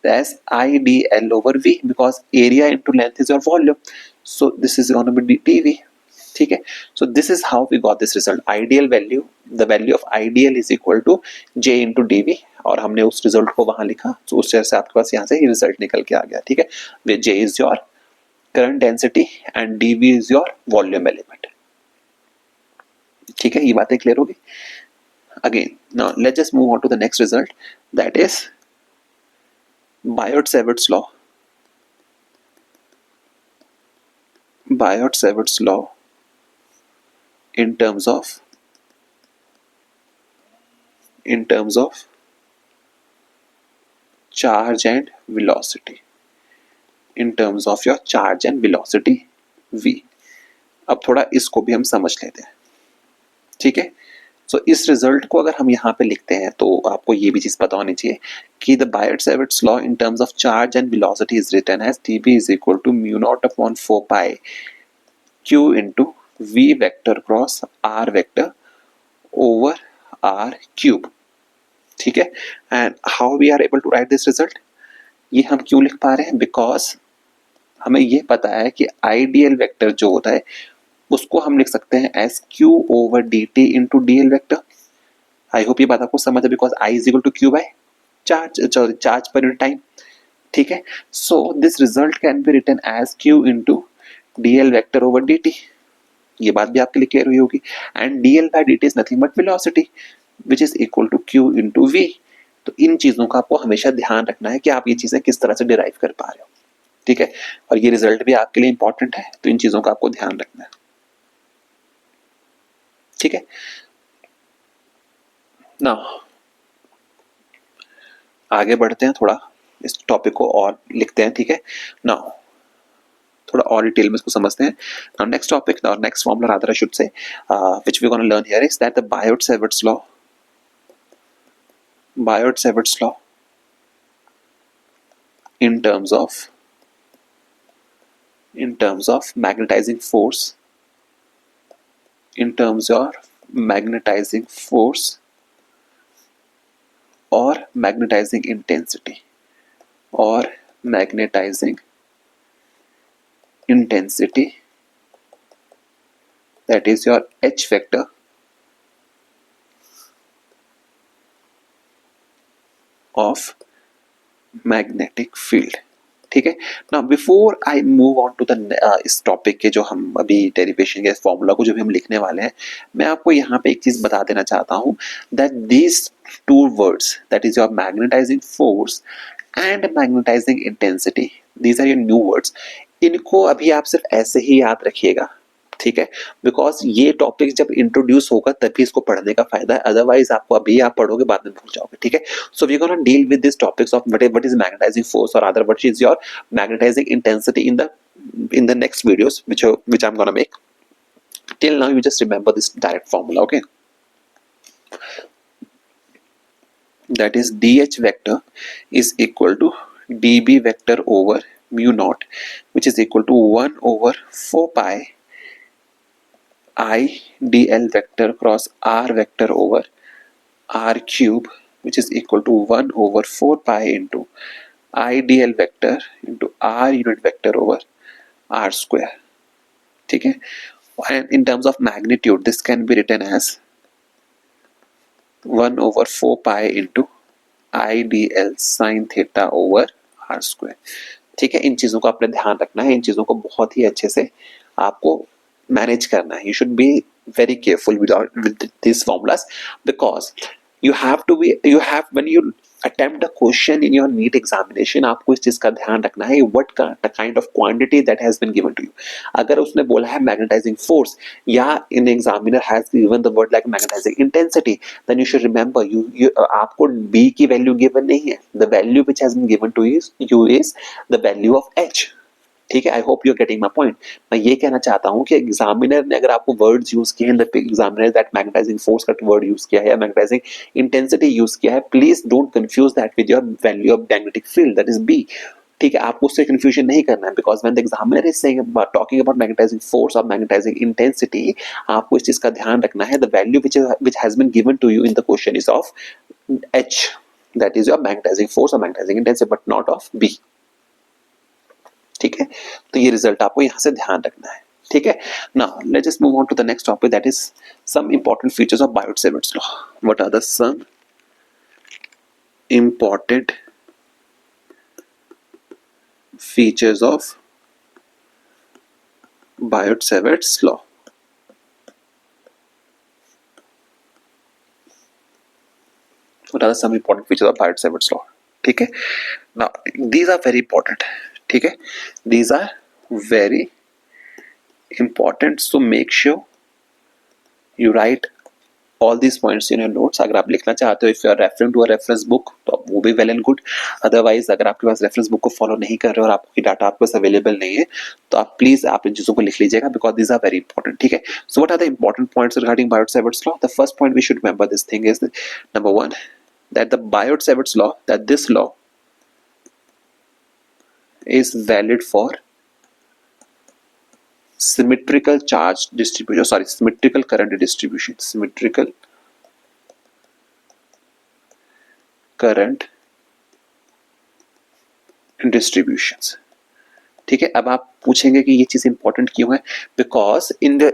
A: as IDL over V, because area into length is your volume. So this is going to be dV, ठीक है. So this is how we got this result. Ideal value, the value of ideal is equal to J into dV, और हमने उस result को वहां लिखा. तो उस तरह से आपके पास यहाँ से ये रिजल्ट निकल के आ गया, ठीक है. Where J is your current density and dV is your volume element, ठीक है. ये बातें क्लियर होगी. Again, now let's just move on to the next result, that is Biot-Savart's law. Biot-Savart's law in terms of charge and velocity, in terms of your charge and velocity v. अब थोड़ा इसको भी हम समझ लेते हैं, ठीक है. सो इस रिजल्ट को अगर हम यहाँ पे लिखते हैं तो आपको ये भी चीज पता होनी चाहिए कि the Biot-Savart's law in terms of charge and velocity is written as dB is equal to mu naught upon 4 pi q into v vector cross r vector over r cube, ठीक है. And how we are able to write this result, ये हम क्यों लिख पा रहे हैं, because हमें ये पता है कि आइडियल वेक्टर जो होता है उसको हम लिख सकते हैं as q over dt into dl vector. I hope ये बात आपको समझ है, because I is equal to q by charge per unit time, ठीक है. So this result can be written as q into dl vector over dt. ये बात भी आपके लिए क्लियर हुई होगी. And dl by dt is nothing but velocity which is equal to q into v. तो इन चीजों का आपको हमेशा ध्यान रखना है कि आप ये चीजें किस तरह से डिराइव कर पा रहे हो, ठीक है. और ये रिजल्ट भी आपके लिए इंपॉर्टेंट है, तो इन चीजों का आपको ध्यान रखना है, ठीक है. नाउ आगे बढ़ते हैं, थोड़ा इस टॉपिक को और लिखते हैं, ठीक है. नाउ थोड़ा और डिटेल में इसको समझते हैं. नाउ नेक्स्ट टॉपिक और next formula rather I should say which we gonna learn here is that the Biot-Savart's law, Biot-Savart's law in terms of magnetizing force, in terms of magnetizing force or magnetizing intensity, or magnetizing intensity, that is your H vector of magnetic field, ठीक है. Now before I move on to the इस topic के जो हम अभी derivation के formula को जो भी हम लिखने वाले हैं, मैं आपको यहाँ पे एक चीज बता देना चाहता हूँ that these two words, that is your magnetising force and magnetising intensity, these are your new words. इनको अभी आप सिर्फ ऐसे ही याद रखिएगा, ठीक है. बिकॉज ये टॉपिक जब इंट्रोड्यूस होगा तभी इसको पढ़ने का फायदा है, अदरवाइज आपको अभी आप पढ़ोगे बाद में भूल जाओगे, ठीक है. So we gonna deal with this topics of what is magnetising force और other what is your magnetising intensity in the next videos which I'm gonna make. Till now you just remember this direct formula, okay. That is dH vector is equal to dB vector over mu naught, which is equal to 1 over 4 pi I dl vector cross r vector over r cube, which is equal to 1 over 4 pi into I dl vector into r unit vector over r square, ठीक है. And in terms of magnitude, this can be written as 1 over 4 pi into I dl sin theta over r square. ठीक है, इन चीजों का आपने ध्यान रखना है, इन चीजों को बहुत ही अच्छे से आपको मैनेज करना है. You should be very careful with these formulas, because you have when you attempt a question in your NEET examination, आपको इस चीज का ध्यान रखना है what kind of quantity that has been given to you. अगर उसने बोला है मैग्नेटाइजिंग फोर्स या in examiner has given the word like magnetising intensity, then you should remember आपको B की वैल्यू गिवन नहीं है. The value which has been given to you is the value of H. ठीक है, I hope you are getting my point. मैं ये कहना चाहता हूँ कि एग्जामिनर ने अगर आपको वर्ड्स यूज किए हैं, एग्जामिनर दैट मैग्नेटाइजिंग फोर्स का वर्ड यूज किया है या मैग्नेटाइजिंग इंटेंसिटी यूज किया है, please don't confuse that with your value of magnetic field, that is B. ठीक है, आपको उससे कंफ्यूजन नहीं करना है, because when the examiner is saying talking about magnetising force और मैग्नेटाइजिंग इंटेंसिटी, आपको इस चीज का ध्यान रखना है the value which has been given to you in the question is of H, that is your magnetising force और magnetising intensity, but not of B. ठीक है, तो ये रिजल्ट आपको यहां से ध्यान रखना है. ठीक है, now let's just move on to the next topic, that is some important features of Biot Savart's law. What are the some important features of Biot Savart's law? What are the some important features of Biot Savart's law? ठीक है, now these are very important. ठीक है, these are very important, so make sure you write all these points in your notes. अगर आप लिखना चाहते हो, if you are referring to a reference book, तो वो भी well and good. Otherwise, अगर आपके पास रेफरेंस बुक को फॉलो नहीं कर रहे हो और आपकी डाटा आपके पास अवेलेबल नहीं है, तो आप प्लीज आप इन चीजों को लिख लीजिएगा, because these are very important. ठीक है, so what are the important points regarding Biot-Savart's law? The first point we should remember this thing is number one, that the Biot-Savart's law, that this law is valid for symmetrical charge distribution, sorry, symmetrical current distribution, symmetrical current distributions. ठीक है, अब आप पूछेंगे कि ये चीज important क्यों है? Because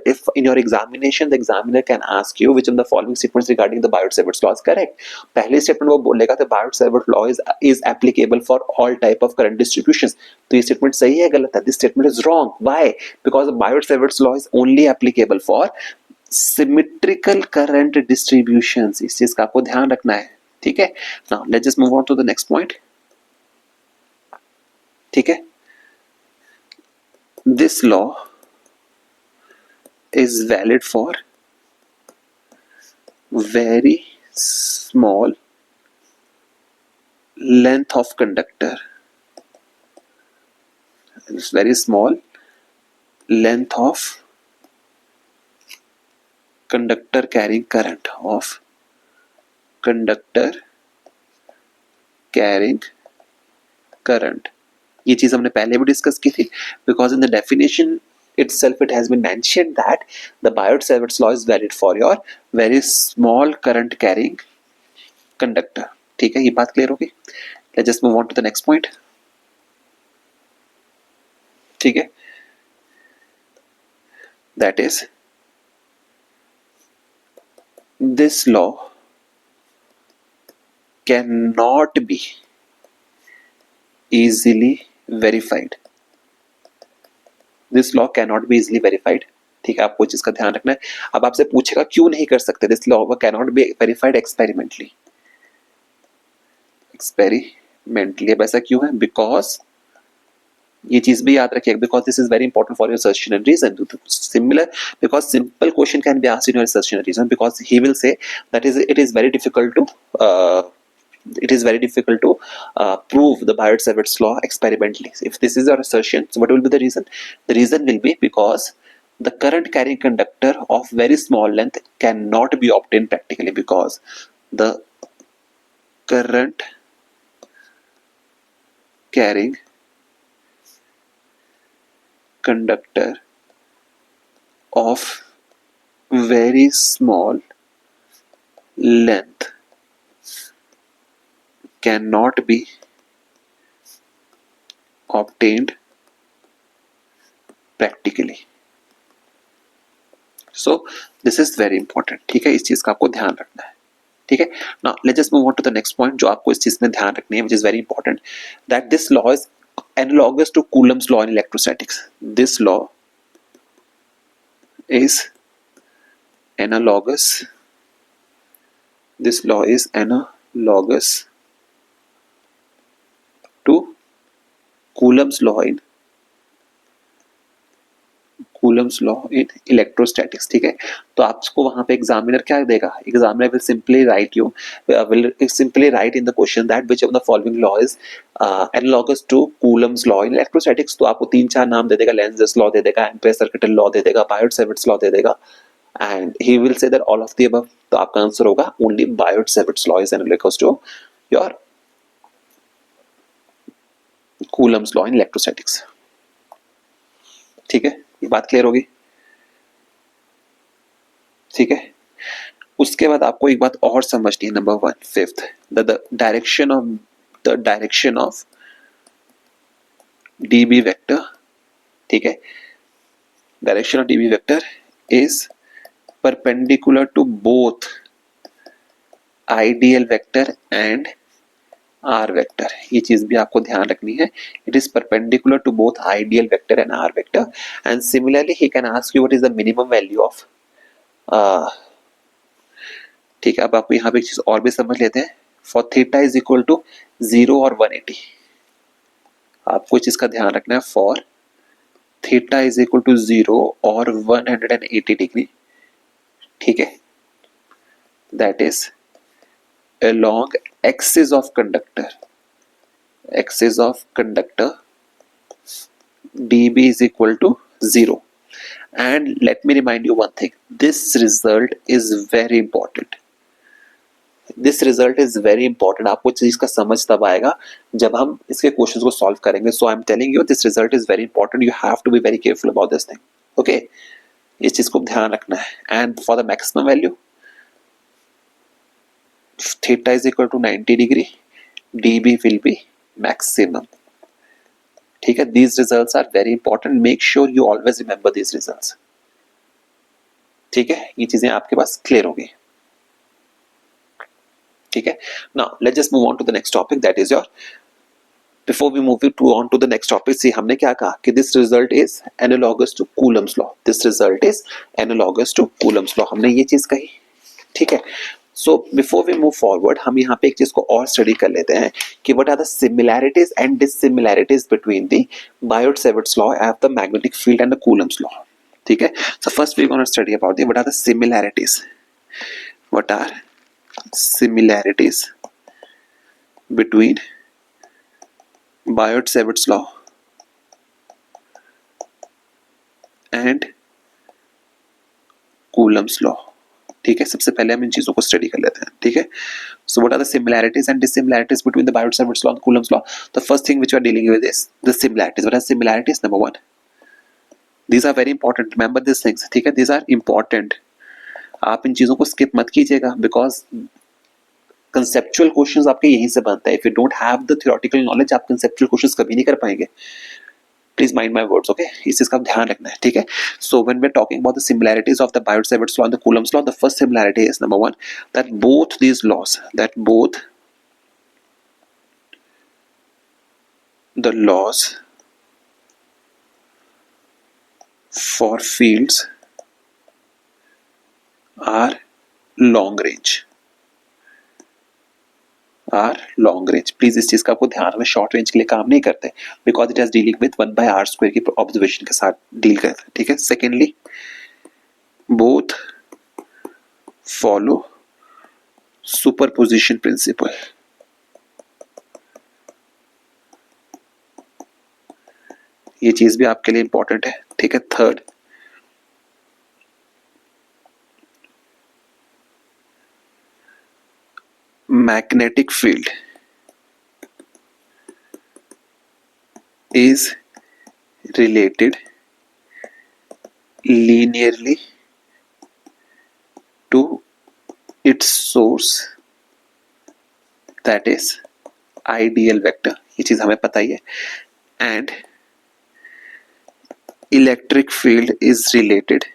A: if in your examination the examiner can ask you which of the following statements regarding the Biot-Savart's law is correct. पहले स्टेटमेंट वो बोलेगा the Biot-Savart's law is applicable for all type of current distributions. तो ये statement सही है गलत है? This statement is wrong. Why? Because the Biot-Savart's law is only applicable for symmetrical current distributions. इस चीज का आपको ध्यान रखना है. ठीक है, now let's just move on to the next point. ठीक है, this law is valid for very small length of conductor. It's very small length of conductor carrying current, of conductor carrying current. ये चीज हमने पहले भी discuss की थी, because in the definition itself it has been mentioned that the Biot-Savart's law is valid for your very small current carrying conductor. ठीक है, ये बात क्लियर होगी. Let's just move on to the next point. ठीक है, that is this law cannot be easily verified. This law cannot be easily verified. ठीक है, आपको चीज का ध्यान रखना है. अब आपसे पूछेगा क्यों नहीं कर सकते? This law cannot be verified experimentally. Experimentally, अब ऐसा क्यों है? Because ये चीज भी याद रखिएगा, because this is very important for your assertion and reason. Similar, because simple question can be asked in your assertion and reason, because he will say that it is very difficult to prove the Biot-Savart's law experimentally. If this is your assertion, so what will be the reason? The reason will be because the current carrying conductor of very small length cannot be obtained practically, because the current carrying conductor of very small length cannot be obtained practically. So this is very important. ठीक है, इस चीज का आपको ध्यान रखना है. ठीक है, now let's just move on to the next point जो आपको इस चीज में ध्यान रखनी है, which is very important, that this law is analogous to Coulomb's law in electrostatics. This law is analogous. This law is analogous to Coulomb's law in electrostatics. ठीक है, तो आपको वहां पे एग्जामिनर क्या देगा? Examiner will simply write in the question that which of the following law is analogous to Coulomb's law in electrostatics. तो आपको 3-4 नाम दे देगा. लेंज़ लॉ दे देगा, एम्पेयर सर्किटल लॉ दे देगा, बायोट-सैवर्ट्स लॉ दे देगा, and he will say that all of the above. तो आपका आंसर होगा only Biot Savart's law is analogous to your Coulomb's law in electrostatics. ठीक है, ये बात क्लियर होगी. ठीक है, उसके बाद आपको एक बात और समझनी है. Number 1, fifth, the direction of dB vector. ठीक है, direction of dB vector is perpendicular to both ideal vector and R vector. ये चीज भी आपको ध्यान रखनी है. It is perpendicular to both ideal vector and R vector. And similarly he can ask you what is the minimum value of. ठीक है, अब आपको यहाँ पे एक चीज और भी समझ लेते हैं. For theta is equal to 0 और 180, आपको इस चीज का ध्यान रखना है. For theta is equal to 0 और 180 डिग्री. ठीक है, that is along axis of conductor dB is equal to 0. And let me remind you one thing, this result is very important. आपको चीज का समझ तब आएगा जब हम इसके क्वेश्चंस को सॉल्व करेंगे. So I am telling you this result is very important. You have to be very careful about this thing. Okay, इस चीज को ध्यान रखना है. And for the maximum value theta is equal to 90 degree, dB will be maximum. ठीक है, these results are very important. Make sure you always remember these results. ठीक है, ये चीजें आपके पास क्लियर होगी. ठीक है, now let's just move on to the next topic, that is your. Before we move on to the next topic, see हमने क्या कहा कि this result is analogous to Coulomb's law. This result is analogous to Coulomb's law. हमने ये चीज कही. ठीक है, so before we move forward हम यहाँ पे एक चीज को और स्टडी कर लेते हैं कि what are the similarities and dissimilarities between the Biot Savart's law of the magnetic field and the Coulomb's law. ठीक है, so first we gonna study about the what are the similarities. What are similarities between Biot Savart's law and Coulomb's law. ठीक है, सबसे पहले हम इन चीजों को study कर लेते हैं. ठीक है, so what are the similarities and dissimilarities between the Biot Savart's law and Coulomb's law. The first thing which we are dealing with is the similarities. What are similarities? Number 1, these are very important. Remember these things. ठीक है, these are important. आप इन चीजों को skip मत कीजिएगा because conceptual questions आपके यहीं से बनता है. If you don't have the theoretical knowledge आप कंसेप्चुअल क्वेश्चंस कभी नहीं कर पाएंगे. Please mind my words. Okay, इस चीज का ध्यान रखना है. ठीक है, so when we are talking about the similarities of the Biot Savart's law and the Coulomb's law, the first similarity is number 1 that both these laws, that both the laws for fields are long range. Please इस चीज का आपको ध्यान रखना. Short range के लिए काम नहीं करते because it has dealing with 1/r² की ऑब्जर्वेशन के साथ डील करते हैं. ठीक है, secondly both follow superposition principle. ये चीज भी आपके लिए इंपॉर्टेंट है. ठीक है, third magnetic field is related linearly to its source, that is ideal vector. ये चीज हमें पता ही है. and electric field is related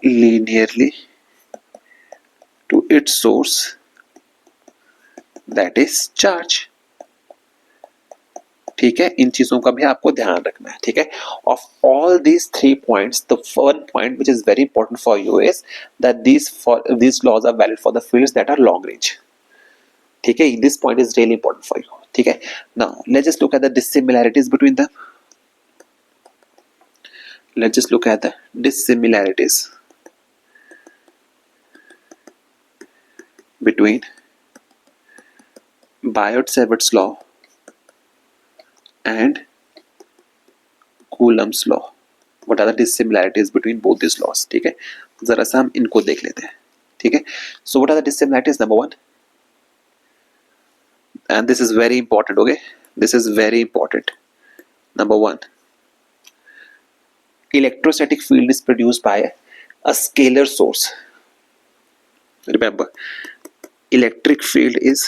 A: linearly to its source, that is charge. ठीक है, इन चीजों का भी आपको ध्यान रखना है। ठीक है, of all these 3 points the one point which is very important for you is that these laws are valid for the fields that are long range. ठीक है, this point is really important for you. ठीक है, now let's just look at the dissimilarities between them. Let's just look at the dissimilarities between Biot-Savart's law and Coulomb's law. What are the dissimilarities between both these laws? ठीक है, जरा सा हम इनको देख लेते हैं। ठीक है, so what are the dissimilarities? Number one, and this is very important. Okay, this is very important. Number one, electrostatic field is produced by a scalar source. Remember, electric field is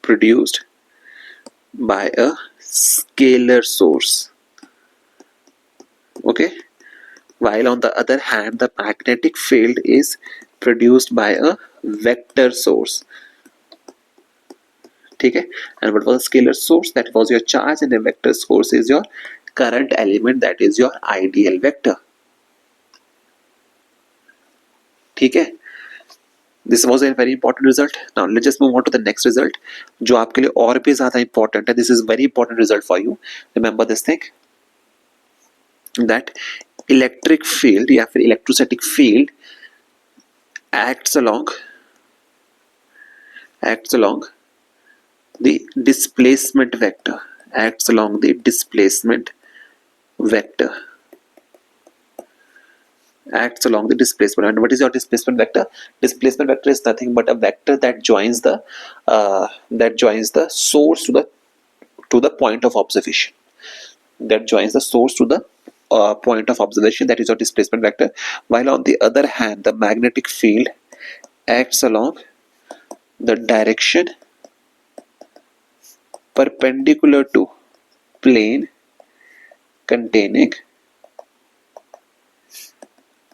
A: produced by a scalar source. Okay, while on the other hand the magnetic field is produced by a vector source. ठीक है, and what was the scalar source? That was your charge, and the vector source is your current element, that is your ideal vector. ठीक है, this was a very important result. Now let's just move on to the next result जो आपके लिए और भी ज्यादा important है. This is very important result for you. Remember this thing, that electric field या फिर electrostatic field acts along the displacement vector, acts along the displacement vector, acts along the displacement. And what is your displacement vector? Displacement vector is nothing but a vector that joins the source to the point of observation, that joins the source to the point of observation, that is your displacement vector. While on the other hand the magnetic field acts along the direction perpendicular to plane containing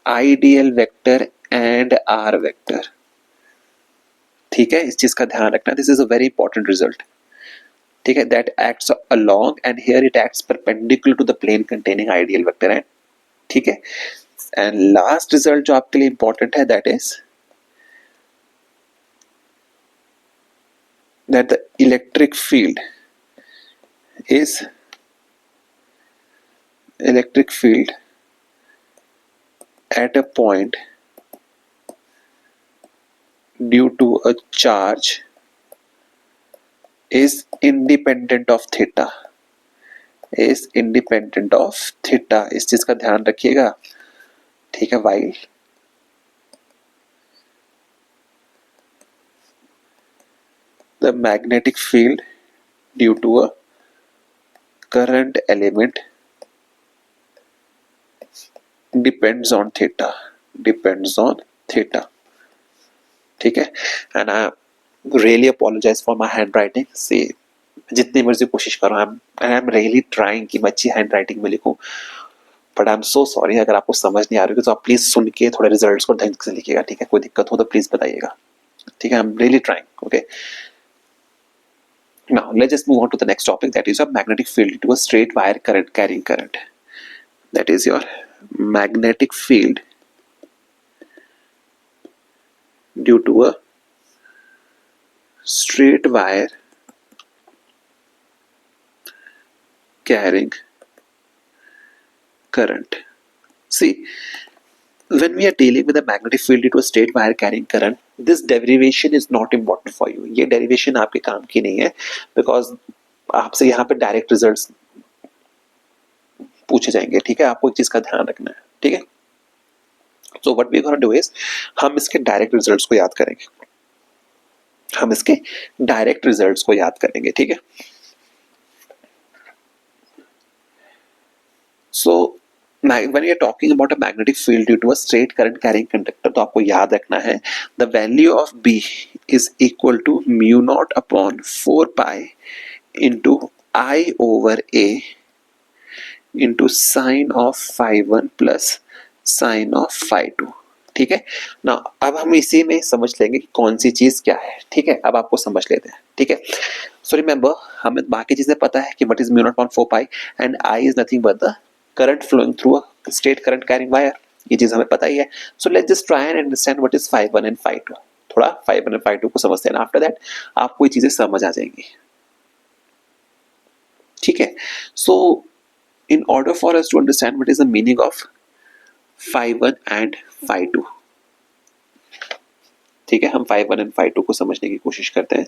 A: ideal vector and r vector. ठीक है, इस चीज का ध्यान रखना. This is a very important result. ठीक है, that acts along and here it acts perpendicular to the plane containing ideal vector. And ठीक है, एंड लास्ट रिजल्ट जो आपके लिए इंपॉर्टेंट है, that is that the electric field at a point due to a charge is independent of theta. इस चीज का ध्यान रखिएगा. ठीक है, while the magnetic field due to a current element depends on theta. ठीक है, and I really apologize for my handwriting. See, जितनी मर्जी कोशिश करो, आई एम रियली ट्राइंग कि मैं अच्छी हैंडराइटिंग में लिखूं, but I am so sorry. अगर आपको समझ नहीं आ रही तो आप प्लीज सुन के थोड़े रिजल्ट्स को ढंग से लिखिएगा. ठीक है, कोई दिक्कत हो तो प्लीज बताइएगा. ठीक है, I am really trying. Okay, now let's just move on to the next topic, that is your magnetic field to a straight wire current carrying current. That is your magnetic field due to a straight wire carrying current. See, when we are dealing with a magnetic field due to a straight wire carrying current, this derivation is not important for you. ये derivation आपके काम की नहीं है, because आपसे यहाँ पे direct results पूछे जाएंगे. ठीक है, आपको एक चीज का ध्यान रखना है. ठीक है, so what we gonna do is हम इसके डायरेक्ट रिजल्ट्स को याद करेंगे. ठीक है, so when we are talking about a magnetic field due to a straight current carrying conductor, तो आपको याद रखना है the value of B is equal to mu naught upon 4 pi into I over A into sine of phi 1 plus sine of phi 2. ठीक है ना। अब हम इसी में समझ लेंगे कि कौन सी चीज क्या है। ठीक है, अब आपको समझ लेते हैं। ठीक है, सो रिमेंबर हमें बाकी चीजें पता है कि what is mu naught upon 4 pi and I is nothing but the current flowing through a straight current carrying wire. ये चीज हमें पता ही है। So let's just try and understand what is phi 1 and phi 2। थोड़ा phi 1 and phi 2 को समझते हैं, आफ्टर दैट आपको ये चीजें समझ आ जाएंगी। ठीक है, सो in order for us to understand what is the meaning of phi 1 and phi 2, ठीक है, हम phi 1 and phi 2 को समझने की कोशिश करते हैं।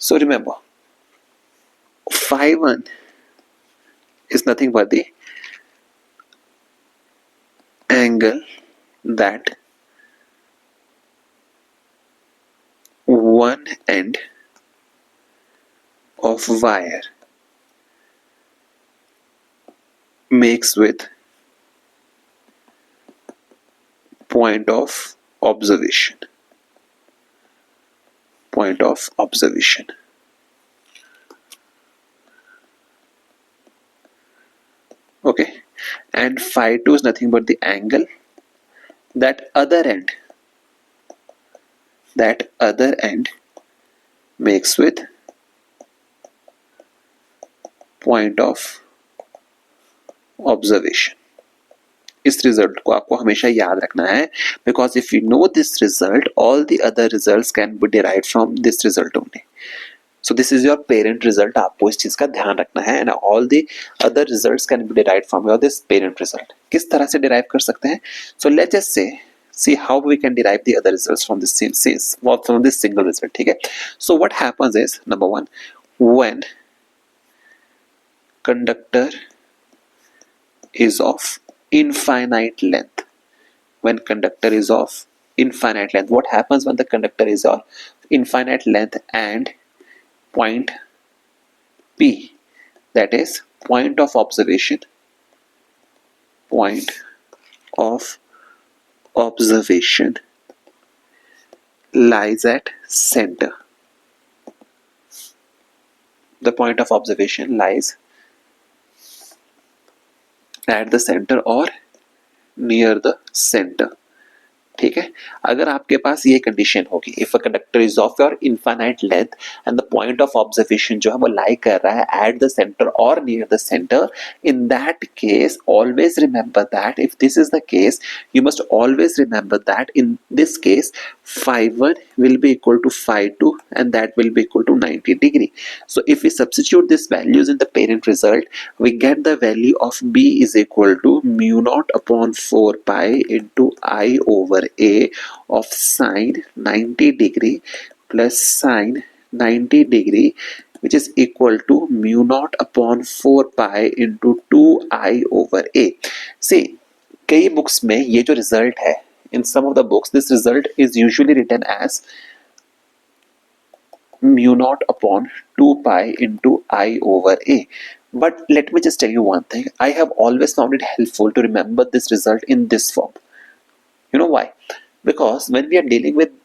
A: So remember, phi 1 is nothing but the angle that one end of wire makes with point of observation. Point of observation. Okay, and phi 2 is nothing but the angle that other end makes with point of observation. इस result को आपको हमेशा याद रखना है, because if you no this result all the other results can be derived from this result only. So this is your parent result, आपको इस चीज का ध्यान रखना है and all the other results can be derived from your this parent result. किस तरह से डिराइव कर सकते हैं? सो लेट्स जस्ट से see how we can derive the other results from this single result. ठीक है, so what happens is number one, when conductor is of infinite length, when conductor is of infinite length, what happens when the conductor is of infinite length and point P, that is point of observation lies at center. The point of observation lies at the center or near the center. ठीक है, अगर आपके पास ये condition होगी, if a conductor is of your infinite length and the point of observation जो है वो लाई कर रहा है एट द सेंटर और near the centre, in that case always remember that if this is the case you must always remember that in this case phi 1 will be equal to phi 2 and that will be equal to 90 degree. So if we substitute these values in the parent result, we get the value of B is equal to mu naught upon 4 pi into I over A of sine 90 degree plus sine 90 degree, which is equal to mu naught upon 4 pi into 2I over A. See, कई books में ये जो result है, in some of the books this result is usually written as mu naught upon 2 pi into I over A. But let me just tell you one thing, I have always found it helpful to remember this result in this form. You know why? Because when we are dealing with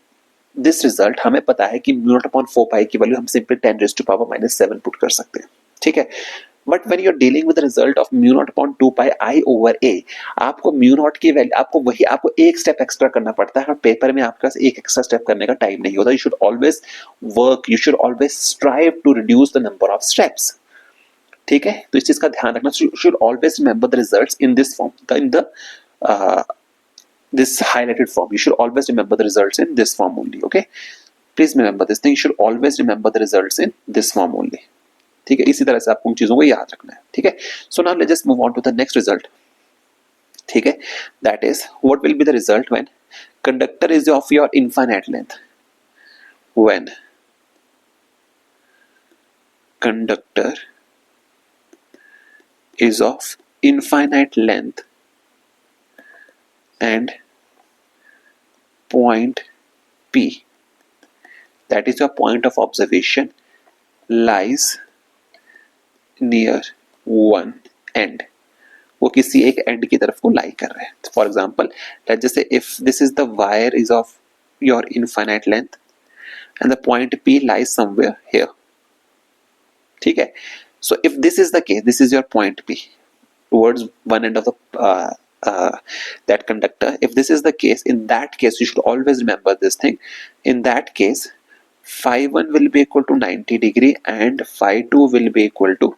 A: this result, हमें पता है कि mu naught upon 4 pi की value हम simply 10 raised to power minus 7 put कर सकते हैं। ठीक है, but when you are dealing with the result of mu naught upon 2 pi I over A, आपको म्यू नॉट की वैल्यू आपको एक स्टेप एक्स्ट्रा करना पड़ता है और पेपर में आपके पास एक एक्स्ट्रा स्टेप करने का टाइम नहीं होता। You should always strive to reduce the number of steps. ठीक है, तो इस चीज का ध्यान रखना। You should always remember the results in this form, in the this highlighted form. You should always remember the results in this form only. Okay, please remember this thing. You should always remember the results in this form only. ठीक है, इसी तरह से आपको उन चीजों को याद रखना है। ठीक है, so now let's just move on to the next result. ठीक है, that is what will be the result when conductor is of your infinite length, when conductor is of infinite length and point P, that is your point of observation, lies near one end. वो किसी एक and की तरफ को लाई कर रहे हैं। For example जैसे if this is the wire is of your infinite length and the point P lies somewhere here. ठीक है, So if this is the case, this is your point P towards one end of the that conductor. If this is the case, in that case you should always remember this thing. In that case, phi 1 will be equal to 90 degree and phi 2 will be equal to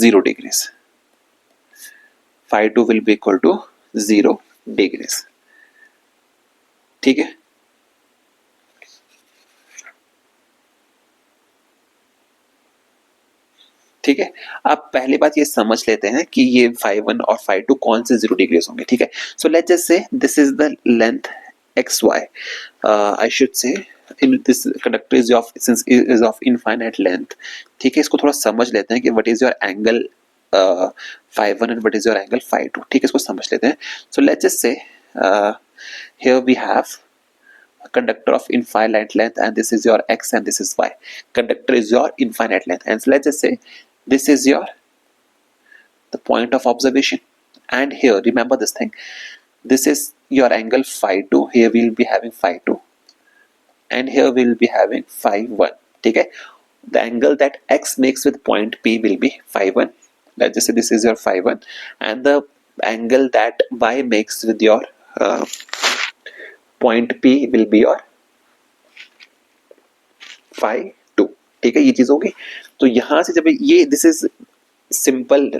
A: 0 degrees. Phi 2 will be equal to 0 degrees. ठीक है, ठीक है। अब पहली बात ये समझ लेते हैं कि ये phi 1 और phi 2 कौन से 0 डिग्रीज होंगे, ठीक है। So let's just say this is the length xy, I should से in this conductor is of since it is of infinite length, ठीक है। इसको थोड़ा समझ लेते हैं कि what is your angle phi 1 and what is your angle phi 2, ठीक है। इसको समझ लेते हैं। so let's just say here we have a conductor of infinite length and this is your x and this is y. Conductor is your infinite length and so let's just say this is your the point of observation, and here remember this thing, this is your angle phi 2, here we will be having phi 2 and here we will be having phi 1, ठीक है। the angle that x makes with point P will be phi 1. Let's just say this is your phi 1 and the angle that y makes with your point P will be your phi 2, ठीक है। ये चीज होगी। तो यहां से जब ये this is simple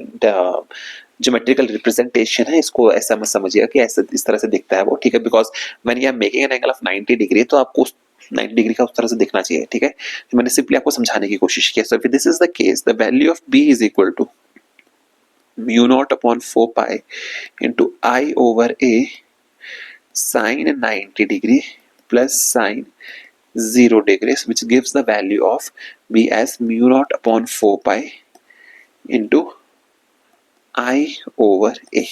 A: geometrical representation है, इसको ऐसा मत समझिएगा कि ऐसा इस तरह से दिखता है वो, ठीक है। Because when you are making an angle of 90 degree तो आपको 90 डिग्री का उस तरह से दिखना चाहिए, ठीक है। तो मैंने सिंपली आपको समझाने की कोशिश की। So if this is the case, the value of b is equal to mu naught upon 4 pi into I over a sin 90 degree plus sin 0 degrees, which gives the value of b as mu naught upon 4 pi into I over a,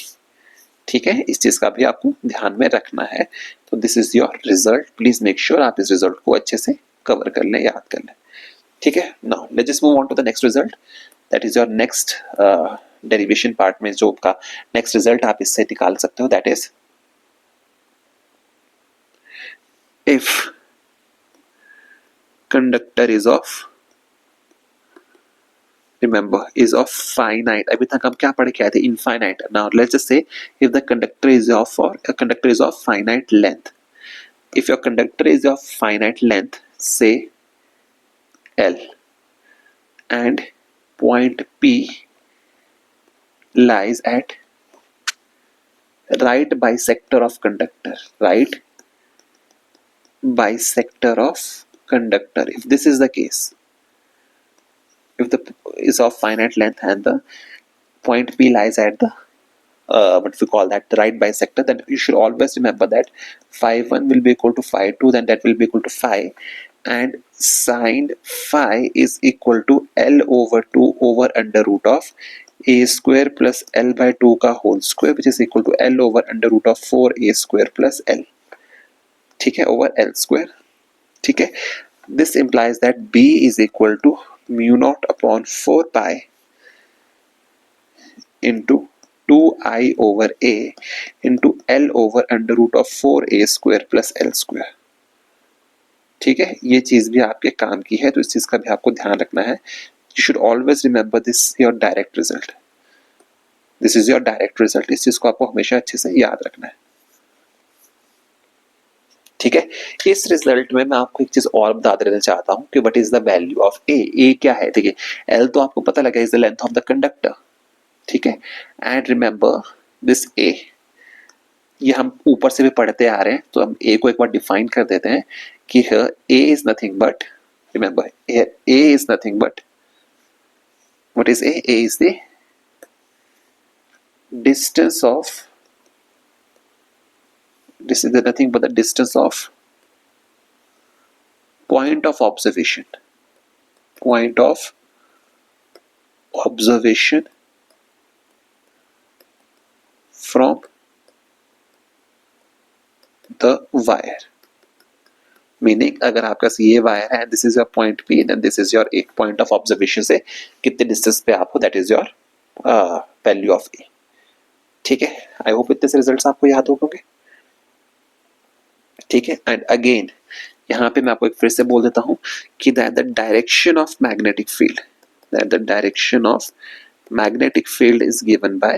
A: ठीक है। इस चीज का भी आपको ध्यान में रखना है। तो this is your result, please make sure आप इस रिजल्ट को अच्छे से कवर कर लें, याद कर लें, ठीक है। Now let's just move on to the next result, that is your next derivation part में जो का नेक्स्ट रिजल्ट आप इससे निकाल सकते हो, that is if conductor is of, remember is of finite, अभी तक हम क्या पढ़ के आए थे, infinite. Now let's just say if the conductor is of, or a conductor is of finite length, if your conductor is of finite length, say L, and point P lies at right bisector of conductor, right bisector of conductor. If this is the case, if the is of finite length and the point P lies at the what we call that, the right bisector, then you should always remember that phi 1 will be equal to phi 2, then that will be equal to phi, and sin phi is equal to L over 2 over under root of a square plus L by 2 का whole square, which is equal to L over under root of 4a square plus L, ठीक है, over L square, ठीक है। This implies that b is equal to mu naught upon 4 pi into 2i over a into l over under root of 4a square plus l square, ठीक है। ये चीज भी आपके काम की है, तो इस चीज का भी आपको ध्यान रखना है। You should always remember this your direct result, this is your direct result, इस चीज को आपको हमेशा अच्छे से याद रखना है, ठीक है। इस रिजल्ट में मैं आपको एक चीज और बता देना चाहता हूं कि what is the value of A क्या है, ठीक है। एल तो आपको पता लगा is the length of the conductor, ठीक है। एंड रिमेंबर दिस ए, ये हम ऊपर से भी पढ़ते आ रहे हैं, तो हम ए को एक बार डिफाइन कर देते हैं कि A is nothing but, remember A is nothing but, what is A is the distance of, this is nothing but the distance of point of observation, point of observation from the wire. Meaning अगर आपके पास ये wire है, this is your point P and this is your एक point of observation से कितने distance पे आप हो, that is your value of A, ठीक है। आई होप इतने से रिजल्ट्स आपको याद हो गए, ठीक है। एंड अगेन यहाँ पे मैं आपको एक फिर से बोल देता हूँ कि the direction of magnetic field, the direction of magnetic field is given by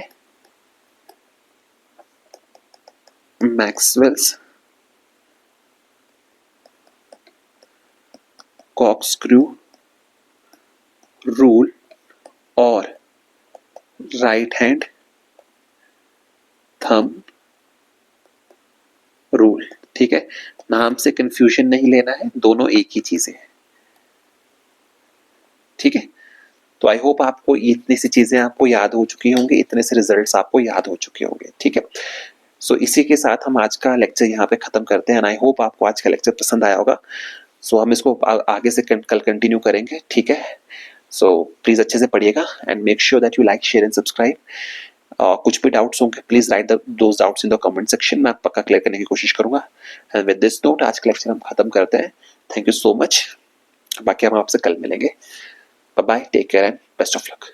A: Maxwell's corkscrew rule और right hand thumb rule। ठीक है, नाम से कंफ्यूजन नहीं लेना है, दोनों एक ही चीजें हैं। ठीक है, तो आई होप आपको इतनी सी चीजें आपको याद हो चुकी होंगी, इतने से रिजल्ट्स आपको याद हो चुके होंगे। ठीक है, सो इसी के साथ हम आज का लेक्चर यहाँ पे खत्म करते हैं। आई होप आपको आज का लेक्चर पसंद आया होगा। सो हम इसको आगे से कल कंटिन्यू करेंगे। ठीक है, सो प्लीज अच्छे से पढ़िएगा and make sure that you like, share and subscribe. कुछ भी डाउट्स होंगे please right those doubts in the comment section, मैं पक्का क्लियर करने की कोशिश करूंगा। एंड विद दिस नोट आज का लेक्चर हम खत्म करते हैं। थैंक यू सो मच, बाकी हम आपसे कल मिलेंगे। Bye bye, take care and best of luck.